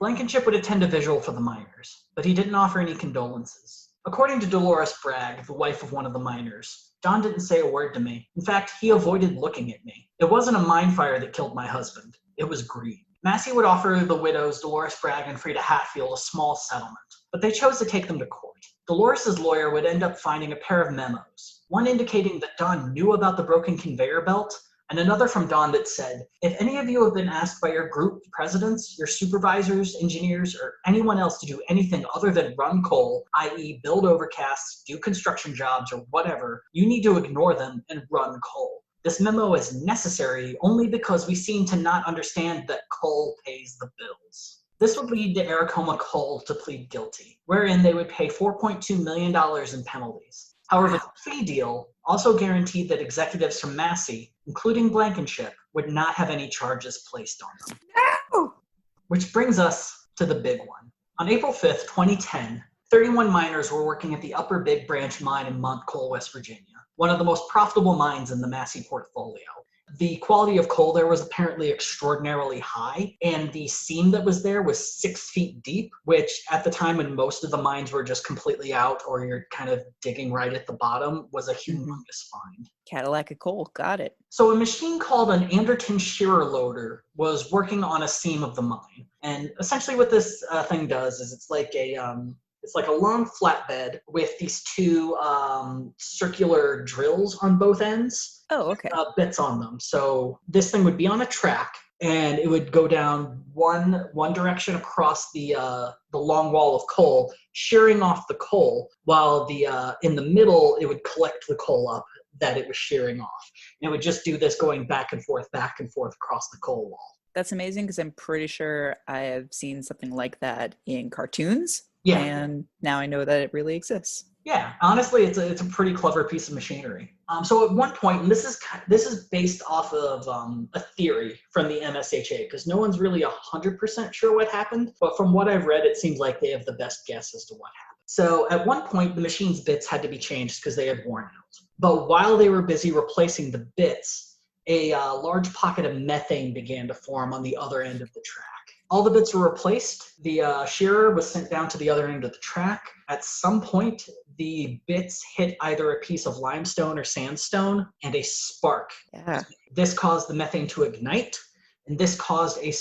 [SPEAKER 1] Blankenship would attend a vigil for the miners, but he didn't offer any condolences. According to Dolores Bragg, the wife of one of the miners, Don didn't say a word to me. In fact, he avoided looking at me. It wasn't a mine fire that killed my husband. It was greed. Massey would offer the widows Dolores Bragg and Frida Hatfield a small settlement, but they chose to take them to court. Dolores' lawyer would end up finding a pair of memos, one indicating that Don knew about the broken conveyor belt, and another from Don that said, if any of you have been asked by your group presidents, your supervisors, engineers, or anyone else to do anything other than run coal, i.e. build overcasts, do construction jobs, or whatever, you need to ignore them and run coal. This memo is necessary only because we seem to not understand that coal pays the bills. This would lead to Arechiga Coal to plead guilty, wherein they would pay $4.2 million in penalties. However, the plea deal also guaranteed that executives from Massey, including Blankenship, would not have any charges placed on them.
[SPEAKER 2] No!
[SPEAKER 1] Which brings us to the big one. On April 5th, 2010, 31 miners were working at the Upper Big Branch mine in Montcole, West Virginia, one of the most profitable mines in the Massey portfolio. The quality of coal there was apparently extraordinarily high, and the seam that was there was 6 feet deep, which at the time when most of the mines were just completely out or you're kind of digging right at the bottom was a humongous find.
[SPEAKER 2] Cadillac of coal, got it.
[SPEAKER 1] So a machine called an Anderton shearer loader was working on a seam of the mine. And essentially what this thing does is it's like a long flatbed with these 2 circular drills on both ends.
[SPEAKER 2] Oh, okay.
[SPEAKER 1] Bits on them. So this thing would be on a track, and it would go down one direction across the long wall of coal, shearing off the coal, while in the middle it would collect the coal up that it was shearing off. And it would just do this going back and forth across the coal wall.
[SPEAKER 2] That's amazing, because I'm pretty sure I have seen something like that in cartoons.
[SPEAKER 1] Yeah.
[SPEAKER 2] And now I know that it really exists.
[SPEAKER 1] Yeah, honestly, it's a pretty clever piece of machinery. So at one point, and this is based off of a theory from the MSHA, because no one's really 100% sure what happened, but from what I've read, it seems like they have the best guess as to what happened. So at one point, the machine's bits had to be changed because they had worn out. But while they were busy replacing the bits, a large pocket of methane began to form on the other end of the track. All the bits were replaced. The shearer was sent down to the other end of the track. At some point, the bits hit either a piece of limestone or sandstone, and a spark.
[SPEAKER 2] Yeah.
[SPEAKER 1] This caused the methane to ignite, and this caused a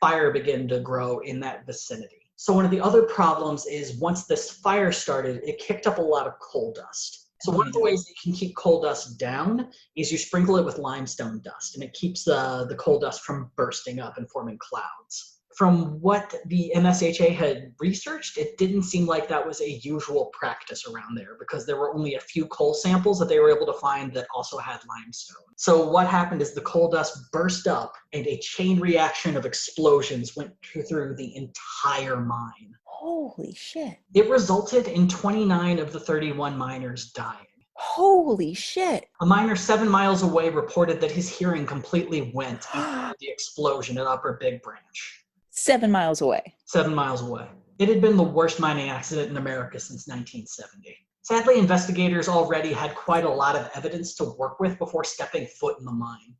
[SPEAKER 1] fire begin to grow in that vicinity. So one of the other problems is once this fire started, it kicked up a lot of coal dust. So one of the ways you can keep coal dust down is you sprinkle it with limestone dust, and it keeps the coal dust from bursting up and forming clouds. From what the MSHA had researched, it didn't seem like that was a usual practice around there, because there were only a few coal samples that they were able to find that also had limestone. So what happened is the coal dust burst up, and a chain reaction of explosions went through the entire mine.
[SPEAKER 2] Holy shit.
[SPEAKER 1] It resulted in 29 of the 31 miners dying.
[SPEAKER 2] Holy shit.
[SPEAKER 1] A miner 7 miles away reported that his hearing completely went after the explosion at Upper Big Branch.
[SPEAKER 2] 7 miles away.
[SPEAKER 1] 7 miles away. It had been the worst mining accident in America since 1970. Sadly, investigators already had quite a lot of evidence to work with before stepping foot in the mine.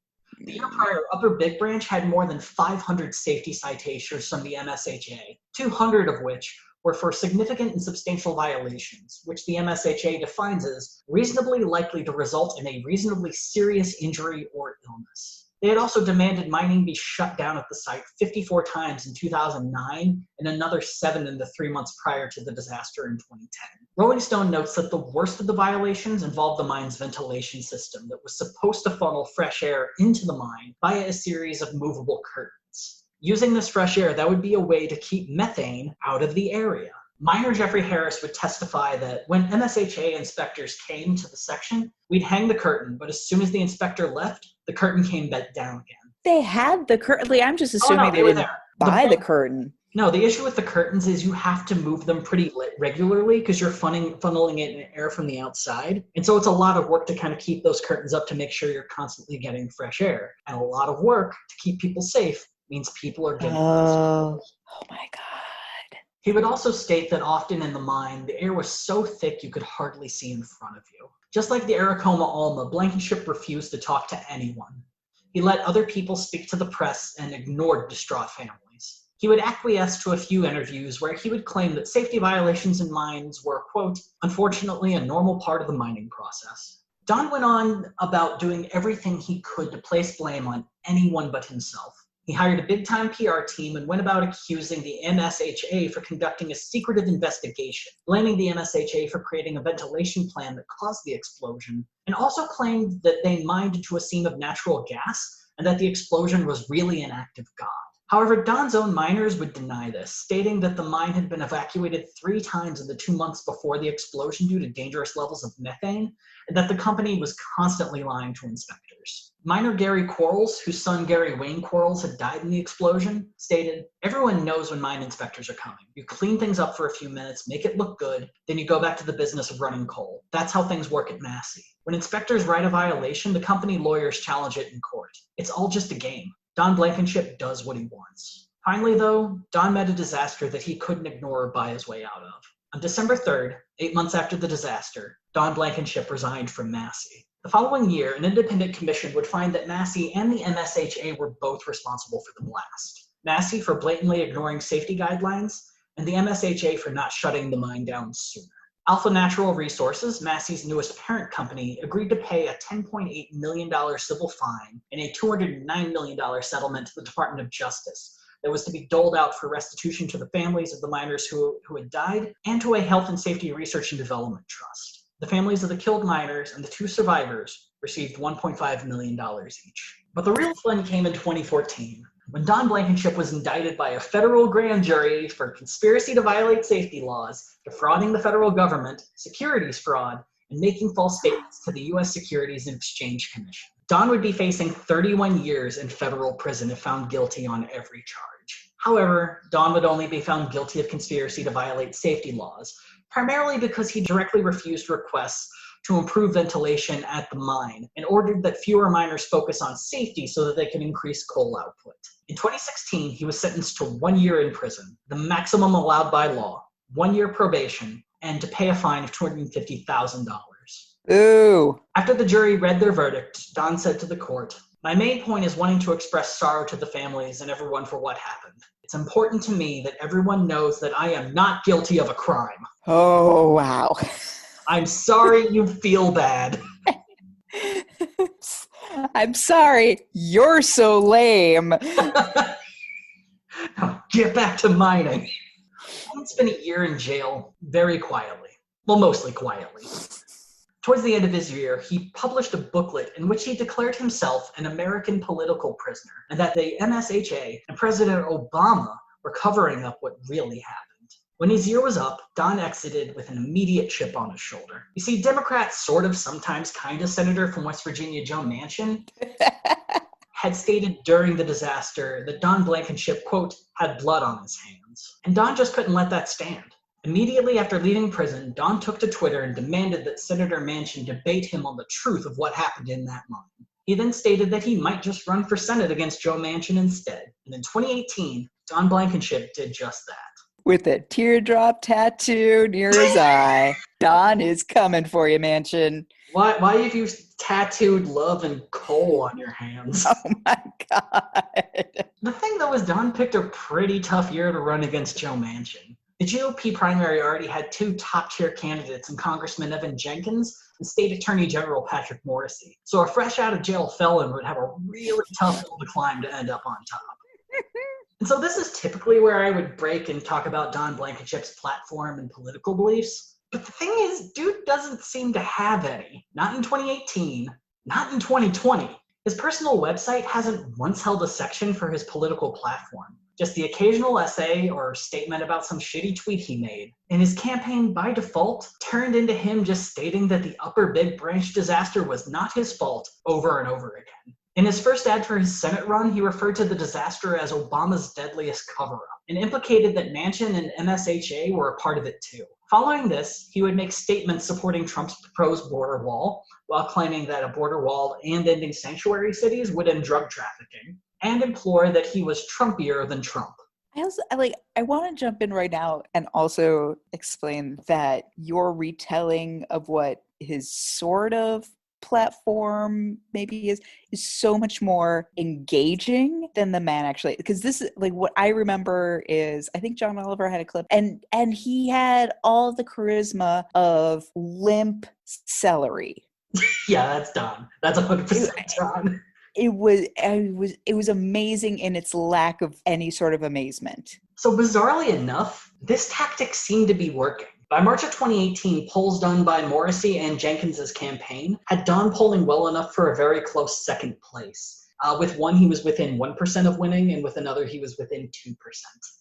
[SPEAKER 1] The year prior, Upper Big Branch had more than 500 safety citations from the MSHA, 200 of which were for significant and substantial violations, which the MSHA defines as reasonably likely to result in a reasonably serious injury or illness. They had also demanded mining be shut down at the site 54 times in 2009 and another 7 in the 3 months prior to the disaster in 2010. Rolling Stone notes that the worst of the violations involved the mine's ventilation system that was supposed to funnel fresh air into the mine via a series of movable curtains. Using this fresh air, that would be a way to keep methane out of the area. Miner Jeffrey Harris would testify that when MSHA inspectors came to the section, we'd hang the curtain, but as soon as the inspector left, the curtain came back down again.
[SPEAKER 2] They had the curtain. I'm just assuming they didn't buy the curtain.
[SPEAKER 1] No, the issue with the curtains is you have to move them pretty regularly because you're funneling it in air from the outside. And so it's a lot of work to kind of keep those curtains up to make sure you're constantly getting fresh air. And a lot of work to keep people safe means people are getting
[SPEAKER 2] Oh my God.
[SPEAKER 1] He would also state that often in the mine, the air was so thick you could hardly see in front of you. Just like the Arechiga Alma, Blankenship refused to talk to anyone. He let other people speak to the press and ignored distraught families. He would acquiesce to a few interviews where he would claim that safety violations in mines were, quote, unfortunately a normal part of the mining process. Don went on about doing everything he could to place blame on anyone but himself. He hired a big-time PR team and went about accusing the MSHA for conducting a secretive investigation, blaming the MSHA for creating a ventilation plan that caused the explosion, and also claimed that they mined to a seam of natural gas and that the explosion was really an act of God. However, Don's own miners would deny this, stating that the mine had been evacuated 3 times in the 2 months before the explosion due to dangerous levels of methane, and that the company was constantly lying to inspectors. Miner Gary Quarles, whose son Gary Wayne Quarles had died in the explosion, stated, everyone knows when mine inspectors are coming. You clean things up for a few minutes, make it look good, then you go back to the business of running coal. That's how things work at Massey. When inspectors write a violation, the company lawyers challenge it in court. It's all just a game. Don Blankenship does what he wants. Finally, though, Don met a disaster that he couldn't ignore or buy his way out of. On December 3rd, 8 months after the disaster, Don Blankenship resigned from Massey. The following year, an independent commission would find that Massey and the MSHA were both responsible for the blast. Massey for blatantly ignoring safety guidelines, and the MSHA for not shutting the mine down sooner. Alpha Natural Resources, Massey's newest parent company, agreed to pay a $10.8 million civil fine and a $209 million settlement to the Department of Justice that was to be doled out for restitution to the families of the miners who had died and to a Health and Safety Research and Development Trust. The families of the killed miners and the 2 survivors received $1.5 million each. But the real fun came in 2014, when Don Blankenship was indicted by a federal grand jury for conspiracy to violate safety laws, defrauding the federal government, securities fraud, and making false statements to the U.S. Securities and Exchange Commission. Don would be facing 31 years in federal prison if found guilty on every charge. However, Don would only be found guilty of conspiracy to violate safety laws, primarily because he directly refused requests to improve ventilation at the mine and ordered that fewer miners focus on safety so that they can increase coal output. In 2016, he was sentenced to 1 year in prison, the maximum allowed by law, 1 year probation, and to pay a fine of $250,000.
[SPEAKER 2] Ooh.
[SPEAKER 1] After the jury read their verdict, Don said to the court, "My main point is wanting to express sorrow to the families and everyone for what happened. It's important to me that everyone knows that I am not guilty of a crime."
[SPEAKER 2] Oh, wow.
[SPEAKER 1] I'm sorry you feel bad.
[SPEAKER 2] I'm sorry. You're so lame.
[SPEAKER 1] Now, get back to mining. Don spent a year in jail very quietly. Well, mostly quietly. Towards the end of his year, he published a booklet in which he declared himself an American political prisoner and that the MSHA and President Obama were covering up what really happened. When his year was up, Don exited with an immediate chip on his shoulder. You see, Democrats, sort of, sometimes kind of Senator from West Virginia Joe Manchin had stated during the disaster that Don Blankenship, quote, had blood on his hands. And Don just couldn't let that stand. Immediately after leaving prison, Don took to Twitter and demanded that Senator Manchin debate him on the truth of what happened in that mine. He then stated that he might just run for Senate against Joe Manchin instead. And in 2018, Don Blankenship did just that.
[SPEAKER 2] With a teardrop tattoo near his eye. Don is coming for you, Manchin.
[SPEAKER 1] Why have you tattooed love and coal on your hands?
[SPEAKER 2] Oh my God.
[SPEAKER 1] The thing, though, is Don picked a pretty tough year to run against Joe Manchin. The GOP primary already had 2 top-tier candidates in Congressman Evan Jenkins and State Attorney General Patrick Morrisey. So a fresh-out-of-jail felon would have a really tough hill to climb to end up on top. And so this is typically where I would break and talk about Don Blankenship's platform and political beliefs. But the thing is, dude doesn't seem to have any. Not in 2018, not in 2020. His personal website hasn't once held a section for his political platform. Just the occasional essay or statement about some shitty tweet he made. And his campaign, by default, turned into him just stating that the Upper Big Branch disaster was not his fault over and over again. In his first ad for his Senate run, he referred to the disaster as Obama's deadliest cover-up and implicated that Manchin and MSHA were a part of it too. Following this, he would make statements supporting Trump's proposed border wall while claiming that a border wall and ending sanctuary cities would end drug trafficking, and implore that he was Trumpier than Trump.
[SPEAKER 2] I want to jump in right now and also explain that your retelling of what his sort of platform maybe is so much more engaging than the man actually, because this is like what I remember is I think John Oliver had a clip and he had all the charisma of limp celery.
[SPEAKER 1] Yeah, that's Don. That's 100% Don.
[SPEAKER 2] It was amazing in its lack of any sort of amazement.
[SPEAKER 1] So bizarrely enough, this tactic seemed to be working. By March of 2018, polls done by Morrisey and Jenkins's campaign had Don polling well enough for a very close second place. With one, he was within 1% of winning, and with another, he was within 2%.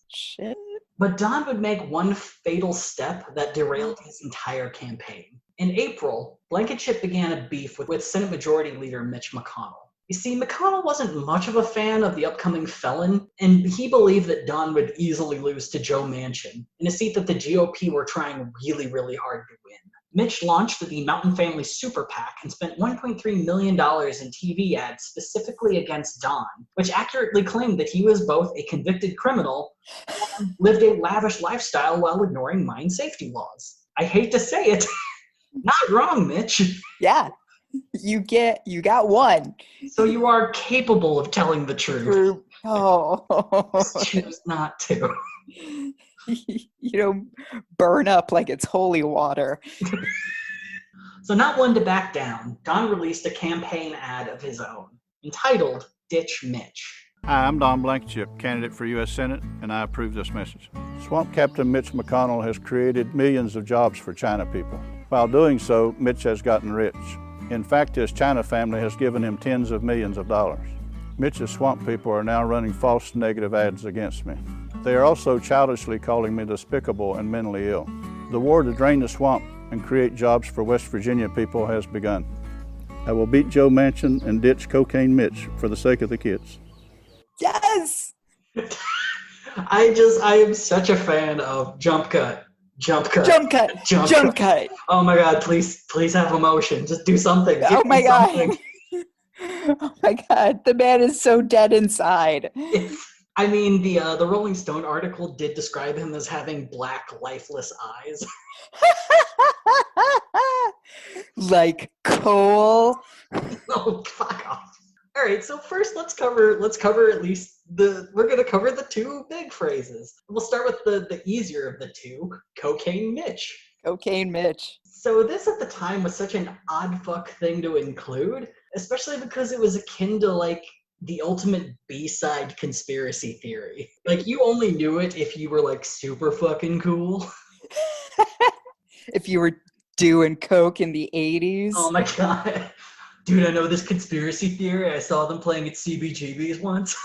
[SPEAKER 2] Shit.
[SPEAKER 1] But Don would make one fatal step that derailed his entire campaign. In April, Blankenship began a beef with Senate Majority Leader Mitch McConnell. You see, McConnell wasn't much of a fan of the upcoming felon, and he believed that Don would easily lose to Joe Manchin in a seat that the GOP were trying really, really hard to win. Mitch launched the Mountain Family Super PAC and spent $1.3 million in TV ads specifically against Don, which accurately claimed that he was both a convicted criminal and lived a lavish lifestyle while ignoring mine safety laws. I hate to say it, not wrong, Mitch.
[SPEAKER 2] Yeah. You got one.
[SPEAKER 1] So you are capable of telling the truth.
[SPEAKER 2] Oh.
[SPEAKER 1] Just choose not to.
[SPEAKER 2] You don't burn up like it's holy water.
[SPEAKER 1] So not one to back down, Don released a campaign ad of his own, entitled Ditch Mitch.
[SPEAKER 3] Hi, I'm Don Blankenship, candidate for U.S. Senate, and I approve this message. Swamp Captain Mitch McConnell has created millions of jobs for China people. While doing so, Mitch has gotten rich. In fact, his China family has given him tens of millions of dollars. Mitch's swamp people are now running false negative ads against me. They are also childishly calling me despicable and mentally ill. The war to drain the swamp and create jobs for West Virginia people has begun. I will beat Joe Manchin and ditch Cocaine Mitch for the sake of the kids.
[SPEAKER 2] Yes!
[SPEAKER 1] I am such a fan of jump cut. Oh my God, please have emotion. Just do something.
[SPEAKER 2] Oh my God. Oh my God, the man is so dead inside.
[SPEAKER 1] I mean, the Rolling Stone article did describe him as having black, lifeless eyes.
[SPEAKER 2] Like coal.
[SPEAKER 1] Oh, fuck off. All right, so first let's cover at least we're going to cover the two big phrases. We'll start with the easier of the two, Cocaine Mitch.
[SPEAKER 2] Cocaine Mitch.
[SPEAKER 1] So this at the time was such an odd fuck thing to include, especially because it was akin to like the ultimate B-side conspiracy theory. Like you only knew it if you were like super fucking cool.
[SPEAKER 2] If you were doing coke in the 80s.
[SPEAKER 1] Oh my God. Dude, I know this conspiracy theory. I saw them playing at CBGB's once.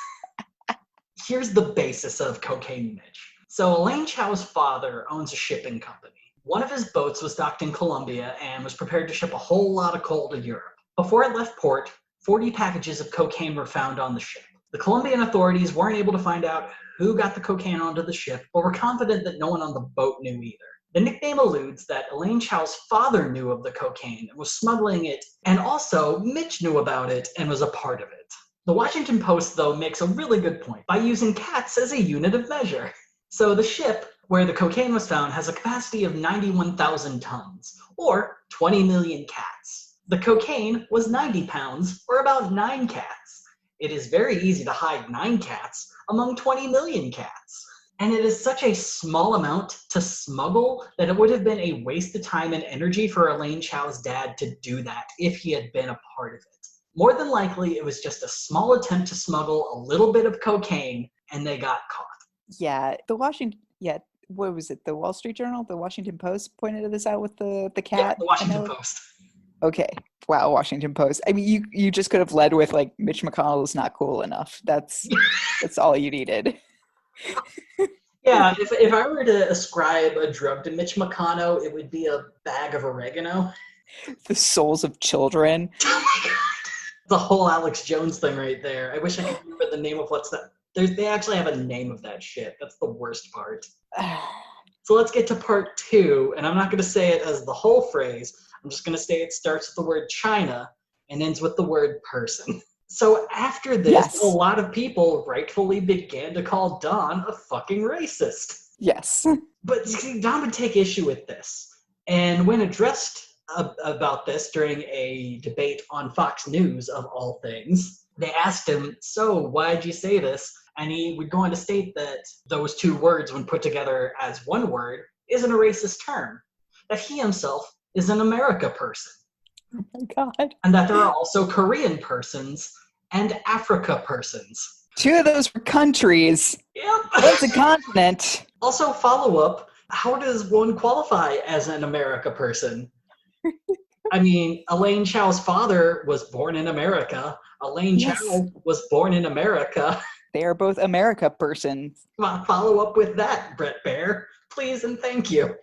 [SPEAKER 1] Here's the basis of Cocaine Mitch. So Elaine Chow's father owns a shipping company. One of his boats was docked in Colombia and was prepared to ship a whole lot of coal to Europe. Before it left port, 40 packages of cocaine were found on the ship. The Colombian authorities weren't able to find out who got the cocaine onto the ship, but were confident that no one on the boat knew either. The nickname alludes that Elaine Chow's father knew of the cocaine and was smuggling it, and also Mitch knew about it and was a part of it. The Washington Post, though, makes a really good point by using cats as a unit of measure. So the ship where the cocaine was found has a capacity of 91,000 tons, or 20 million cats. The cocaine was 90 pounds, or about 9 cats. It is very easy to hide 9 cats among 20 million cats. And it is such a small amount to smuggle that it would have been a waste of time and energy for Elaine Chow's dad to do that if he had been a part of it. More than likely, it was just a small attempt to smuggle a little bit of cocaine, and they got caught.
[SPEAKER 2] Yeah, what was it? The Wall Street Journal, the Washington Post pointed this out with the cat?
[SPEAKER 1] Yeah, the Washington Post.
[SPEAKER 2] Okay. Wow, Washington Post. I mean, you just could have led with, like, Mitch McConnell is not cool enough. That's all you needed.
[SPEAKER 1] Yeah, if I were to ascribe a drug to Mitch McConnell, it would be a bag of oregano.
[SPEAKER 2] The souls of children.
[SPEAKER 1] Oh my God. The whole Alex Jones thing right there. I wish I could remember the name of what's that. They actually have a name of that shit. That's the worst part. So let's get to part 2, and I'm not going to say it as the whole phrase. I'm just going to say it starts with the word China and ends with the word person. So after this,
[SPEAKER 2] yes,
[SPEAKER 1] a lot of people rightfully began to call Don a fucking racist.
[SPEAKER 2] Yes.
[SPEAKER 1] But see, Don would take issue with this. And when addressed about this during a debate on Fox News, of all things, they asked him, so why'd you say this? And he would go on to state that those two words, when put together as one word, isn't a racist term. That he himself is an America person.
[SPEAKER 2] Oh my God.
[SPEAKER 1] And that there are also Korean persons and Africa persons.
[SPEAKER 2] 2 of those were countries.
[SPEAKER 1] Yep.
[SPEAKER 2] What's a continent?
[SPEAKER 1] Also, follow up, how does one qualify as an America person? I mean, Elaine Chow's father was born in America. Elaine Chow was born in America.
[SPEAKER 2] They are both America persons.
[SPEAKER 1] Follow up with that, Brett Baer. Please and thank you.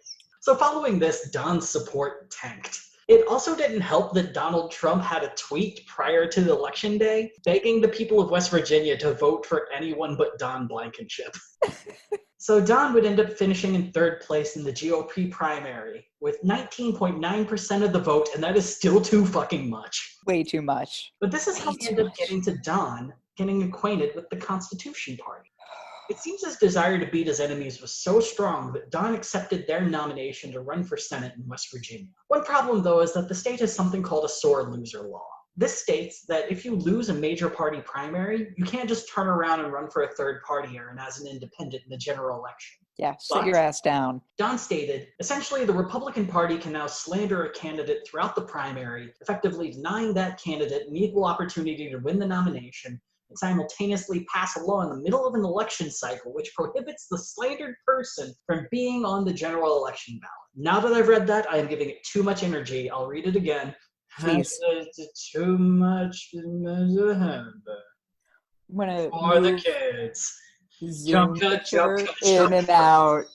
[SPEAKER 1] So following this, Don's support tanked. It also didn't help that Donald Trump had a tweet prior to the election day begging the people of West Virginia to vote for anyone but Don Blankenship. So Don would end up finishing in 3rd place in the GOP primary with 19.9% of the vote, and that is still too fucking much.
[SPEAKER 2] Way too much.
[SPEAKER 1] But this is how we end up getting to Don getting acquainted with the Constitution Party. It seems his desire to beat his enemies was so strong that Don accepted their nomination to run for Senate in West Virginia. One problem, though, is that the state has something called a sore loser law. This states that if you lose a major party primary, you can't just turn around and run for a third party or as an independent in the general election.
[SPEAKER 2] Yeah, sit your ass down.
[SPEAKER 1] Don stated, essentially, the Republican Party can now slander a candidate throughout the primary, effectively denying that candidate an equal opportunity to win the nomination, and simultaneously pass a law in the middle of an election cycle which prohibits the slandered person from being on the general election ballot. Now that I've read that, I am giving it too much energy. I'll read it again.
[SPEAKER 2] Please.
[SPEAKER 1] Too much for the kids.
[SPEAKER 2] Zoom picture in and out,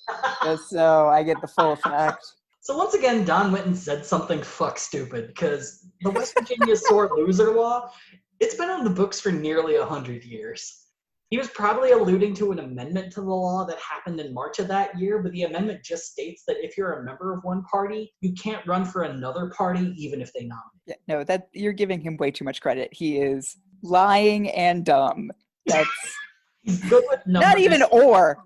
[SPEAKER 2] just so I get the full effect.
[SPEAKER 1] So once again, Don went and said something fuck stupid, because the West Virginia sore loser law, it's been on the books for nearly 100 years. He was probably alluding to an amendment to the law that happened in March of that year, but the amendment just states that if you're a member of one party, you can't run for another party even if they nominate.
[SPEAKER 2] Yeah, no, that you're giving him way too much credit. He is lying and dumb. That's
[SPEAKER 1] He's good with numbers.
[SPEAKER 2] Not even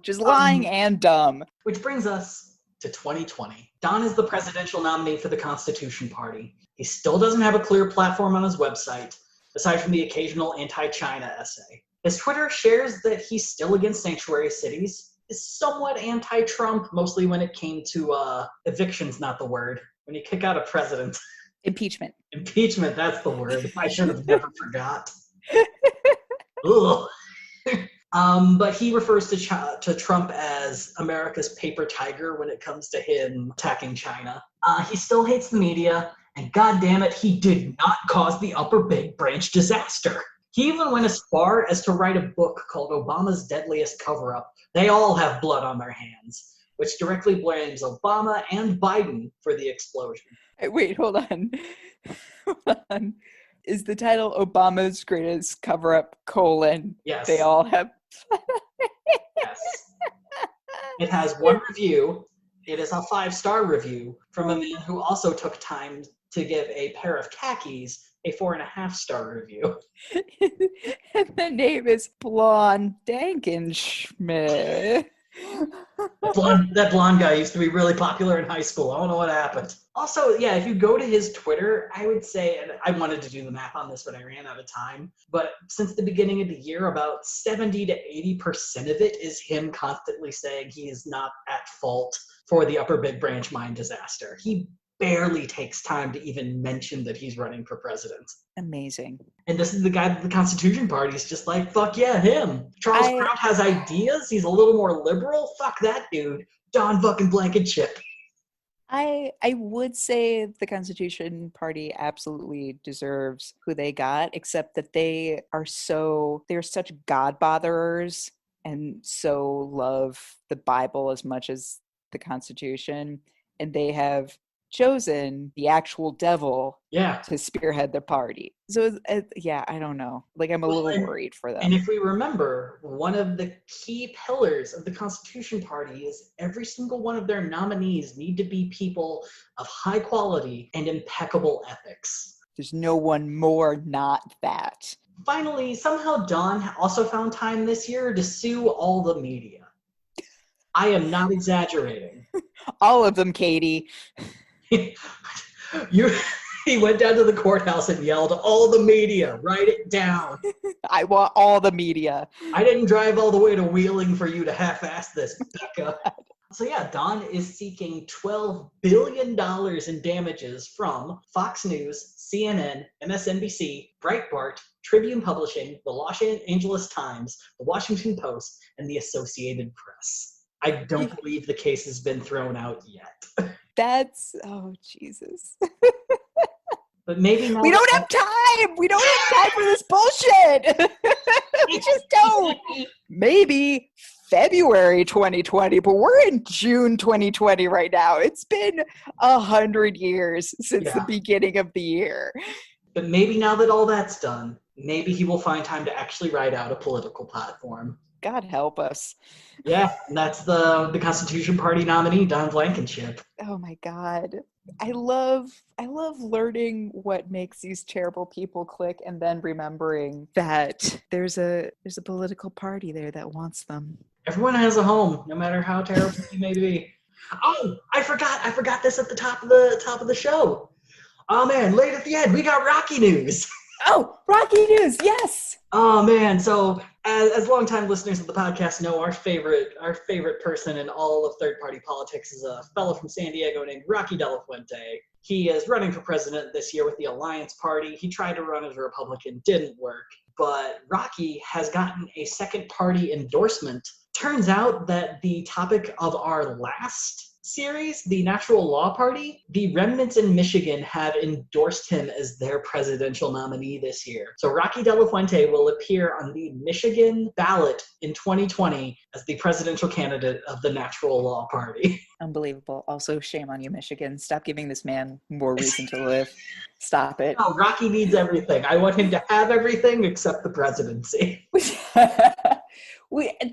[SPEAKER 2] just lying and dumb.
[SPEAKER 1] Which brings us to 2020. Don is the presidential nominee for the Constitution Party. He still doesn't have a clear platform on his website, aside from the occasional anti-China essay. His Twitter shares that he's still against sanctuary cities, is somewhat anti-Trump, mostly when it came to eviction's not the word, when you kick out a president.
[SPEAKER 2] Impeachment.
[SPEAKER 1] Impeachment, that's the word. I should have never forgot. Ugh. But he refers to Trump as America's paper tiger when it comes to him attacking China. He still hates the media, and goddamn it, he did not cause the Upper Big Branch disaster. He even went as far as to write a book called Obama's Deadliest Cover-Up. They all have blood on their hands, which directly blames Obama and Biden for the explosion.
[SPEAKER 2] Wait, hold on. Hold on. Is the title Obama's Greatest Cover-Up,
[SPEAKER 1] Yes.
[SPEAKER 2] They all have...
[SPEAKER 1] Yes. It has one review. It is a 5-star review from a man who also took time to give a pair of khakis a 4.5-star review.
[SPEAKER 2] And the name is Blankenship.
[SPEAKER 1] That blonde guy used to be really popular in high school. I don't know what happened. Also, yeah, if you go to his Twitter, I would say, and I wanted to do the math on this, but I ran out of time. But since the beginning of the year, about 70 to 80% of it is him constantly saying he is not at fault for the Upper Big Branch mine disaster. He barely takes time to even mention that he's running for president.
[SPEAKER 2] Amazing.
[SPEAKER 1] And this is the guy that the Constitution Party is just like, fuck yeah, him. Charles Kraut has ideas. He's a little more liberal. Fuck that dude. Don fucking Blankenship.
[SPEAKER 2] I would say the Constitution Party absolutely deserves who they got, except that they're such God botherers and so love the Bible as much as the Constitution. And they have chosen the actual devil to spearhead the party. So I don't know. Like, I'm a little worried for them.
[SPEAKER 1] And if we remember, one of the key pillars of the Constitution Party is every single one of their nominees need to be people of high quality and impeccable ethics.
[SPEAKER 2] There's no one more not that.
[SPEAKER 1] Finally, somehow Don also found time this year to sue all the media. I am not exaggerating.
[SPEAKER 2] All of them, Katie.
[SPEAKER 1] He went down to the courthouse and yelled, "All the media, write it down."
[SPEAKER 2] I want all the media.
[SPEAKER 1] I didn't drive all the way to Wheeling for you to half-ass this, Becca. So yeah, Don is seeking $12 billion in damages from Fox News, CNN, MSNBC, Breitbart, Tribune Publishing, the Los Angeles Times, the Washington Post, and the Associated Press. I don't believe the case has been thrown out yet.
[SPEAKER 2] Oh, Jesus.
[SPEAKER 1] But maybe not.
[SPEAKER 2] We don't have time. We don't have time for this bullshit. We just don't. Maybe February 2020, but we're in June 2020 right now. It's been 100 years since the beginning of the year.
[SPEAKER 1] But maybe now that all that's done, maybe he will find time to actually write out a political platform.
[SPEAKER 2] God help us.
[SPEAKER 1] Yeah, and that's the Constitution Party nominee, Don Blankenship.
[SPEAKER 2] Oh my God. I love learning what makes these terrible people click and then remembering that there's a political party there that wants them.
[SPEAKER 1] Everyone has a home, no matter how terrible you may be. Oh, I forgot this at the top of the show. Oh man, late at the end, we got Rocky news.
[SPEAKER 2] Oh, Rocky news, yes.
[SPEAKER 1] Oh man, so as longtime listeners of the podcast know, our favorite person in all of third-party politics is a fellow from San Diego named Rocky De La Fuente. He is running for president this year with the Alliance Party. He tried to run as a Republican, didn't work. But Rocky has gotten a second party endorsement. Turns out that the topic of our last series, the Natural Law Party, the remnants in Michigan have endorsed him as their presidential nominee this year. So Rocky De La Fuente will appear on the Michigan ballot in 2020 as the presidential candidate of the Natural Law Party.
[SPEAKER 2] Unbelievable. Also, shame on you, Michigan. Stop giving this man more reason to live. Stop it.
[SPEAKER 1] No, Rocky needs everything. I want him to have everything except the presidency.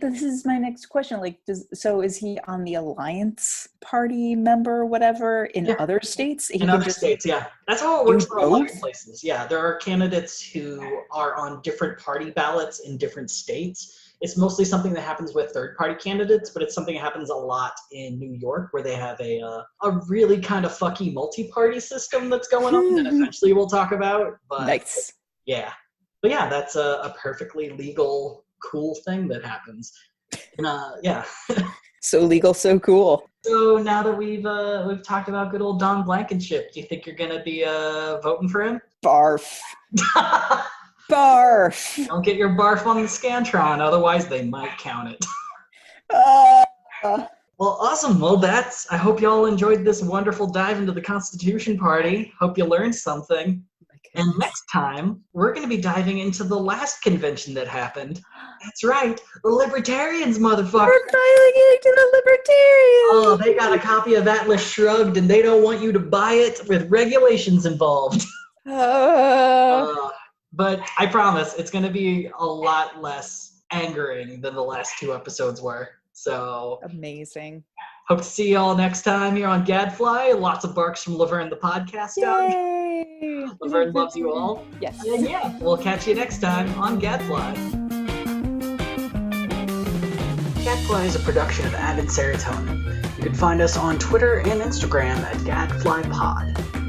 [SPEAKER 2] This is my next question. Like, is he on the Alliance Party member or whatever in other states?
[SPEAKER 1] In other states, yeah. That's how it works for a lot of places. Yeah, there are candidates who are on different party ballots in different states. It's mostly something that happens with third-party candidates, but it's something that happens a lot in New York, where they have a really kind of fucky multi-party system that's going on that eventually we'll talk about. But,
[SPEAKER 2] nice.
[SPEAKER 1] Yeah. But yeah, that's a perfectly legal, cool thing that happens. And, yeah.
[SPEAKER 2] So legal, so cool.
[SPEAKER 1] So now that we've talked about good old Don Blankenship, do you think you're gonna be voting for him?
[SPEAKER 2] Barf. Barf.
[SPEAKER 1] Don't get your barf on the Scantron, otherwise they might count it. Well, awesome. Well, I hope y'all enjoyed this wonderful dive into the Constitution Party. Hope you learned something. And next time, we're going to be diving into the last convention that happened. That's right, the Libertarians, motherfucker.
[SPEAKER 2] We're finally getting to the Libertarians.
[SPEAKER 1] Oh, they got a copy of Atlas Shrugged, and they don't want you to buy it with regulations involved. But I promise, it's going to be a lot less angering than the last two episodes were. So
[SPEAKER 2] amazing.
[SPEAKER 1] Hope to see you all next time here on Gadfly. Lots of barks from Laverne the podcast dog.
[SPEAKER 2] Yay!
[SPEAKER 1] Laverne loves you all.
[SPEAKER 2] Yes.
[SPEAKER 1] And yeah, we'll catch you next time on Gadfly. Gadfly is a production of Avid Serotonin. You can find us on Twitter and Instagram at gadflypod.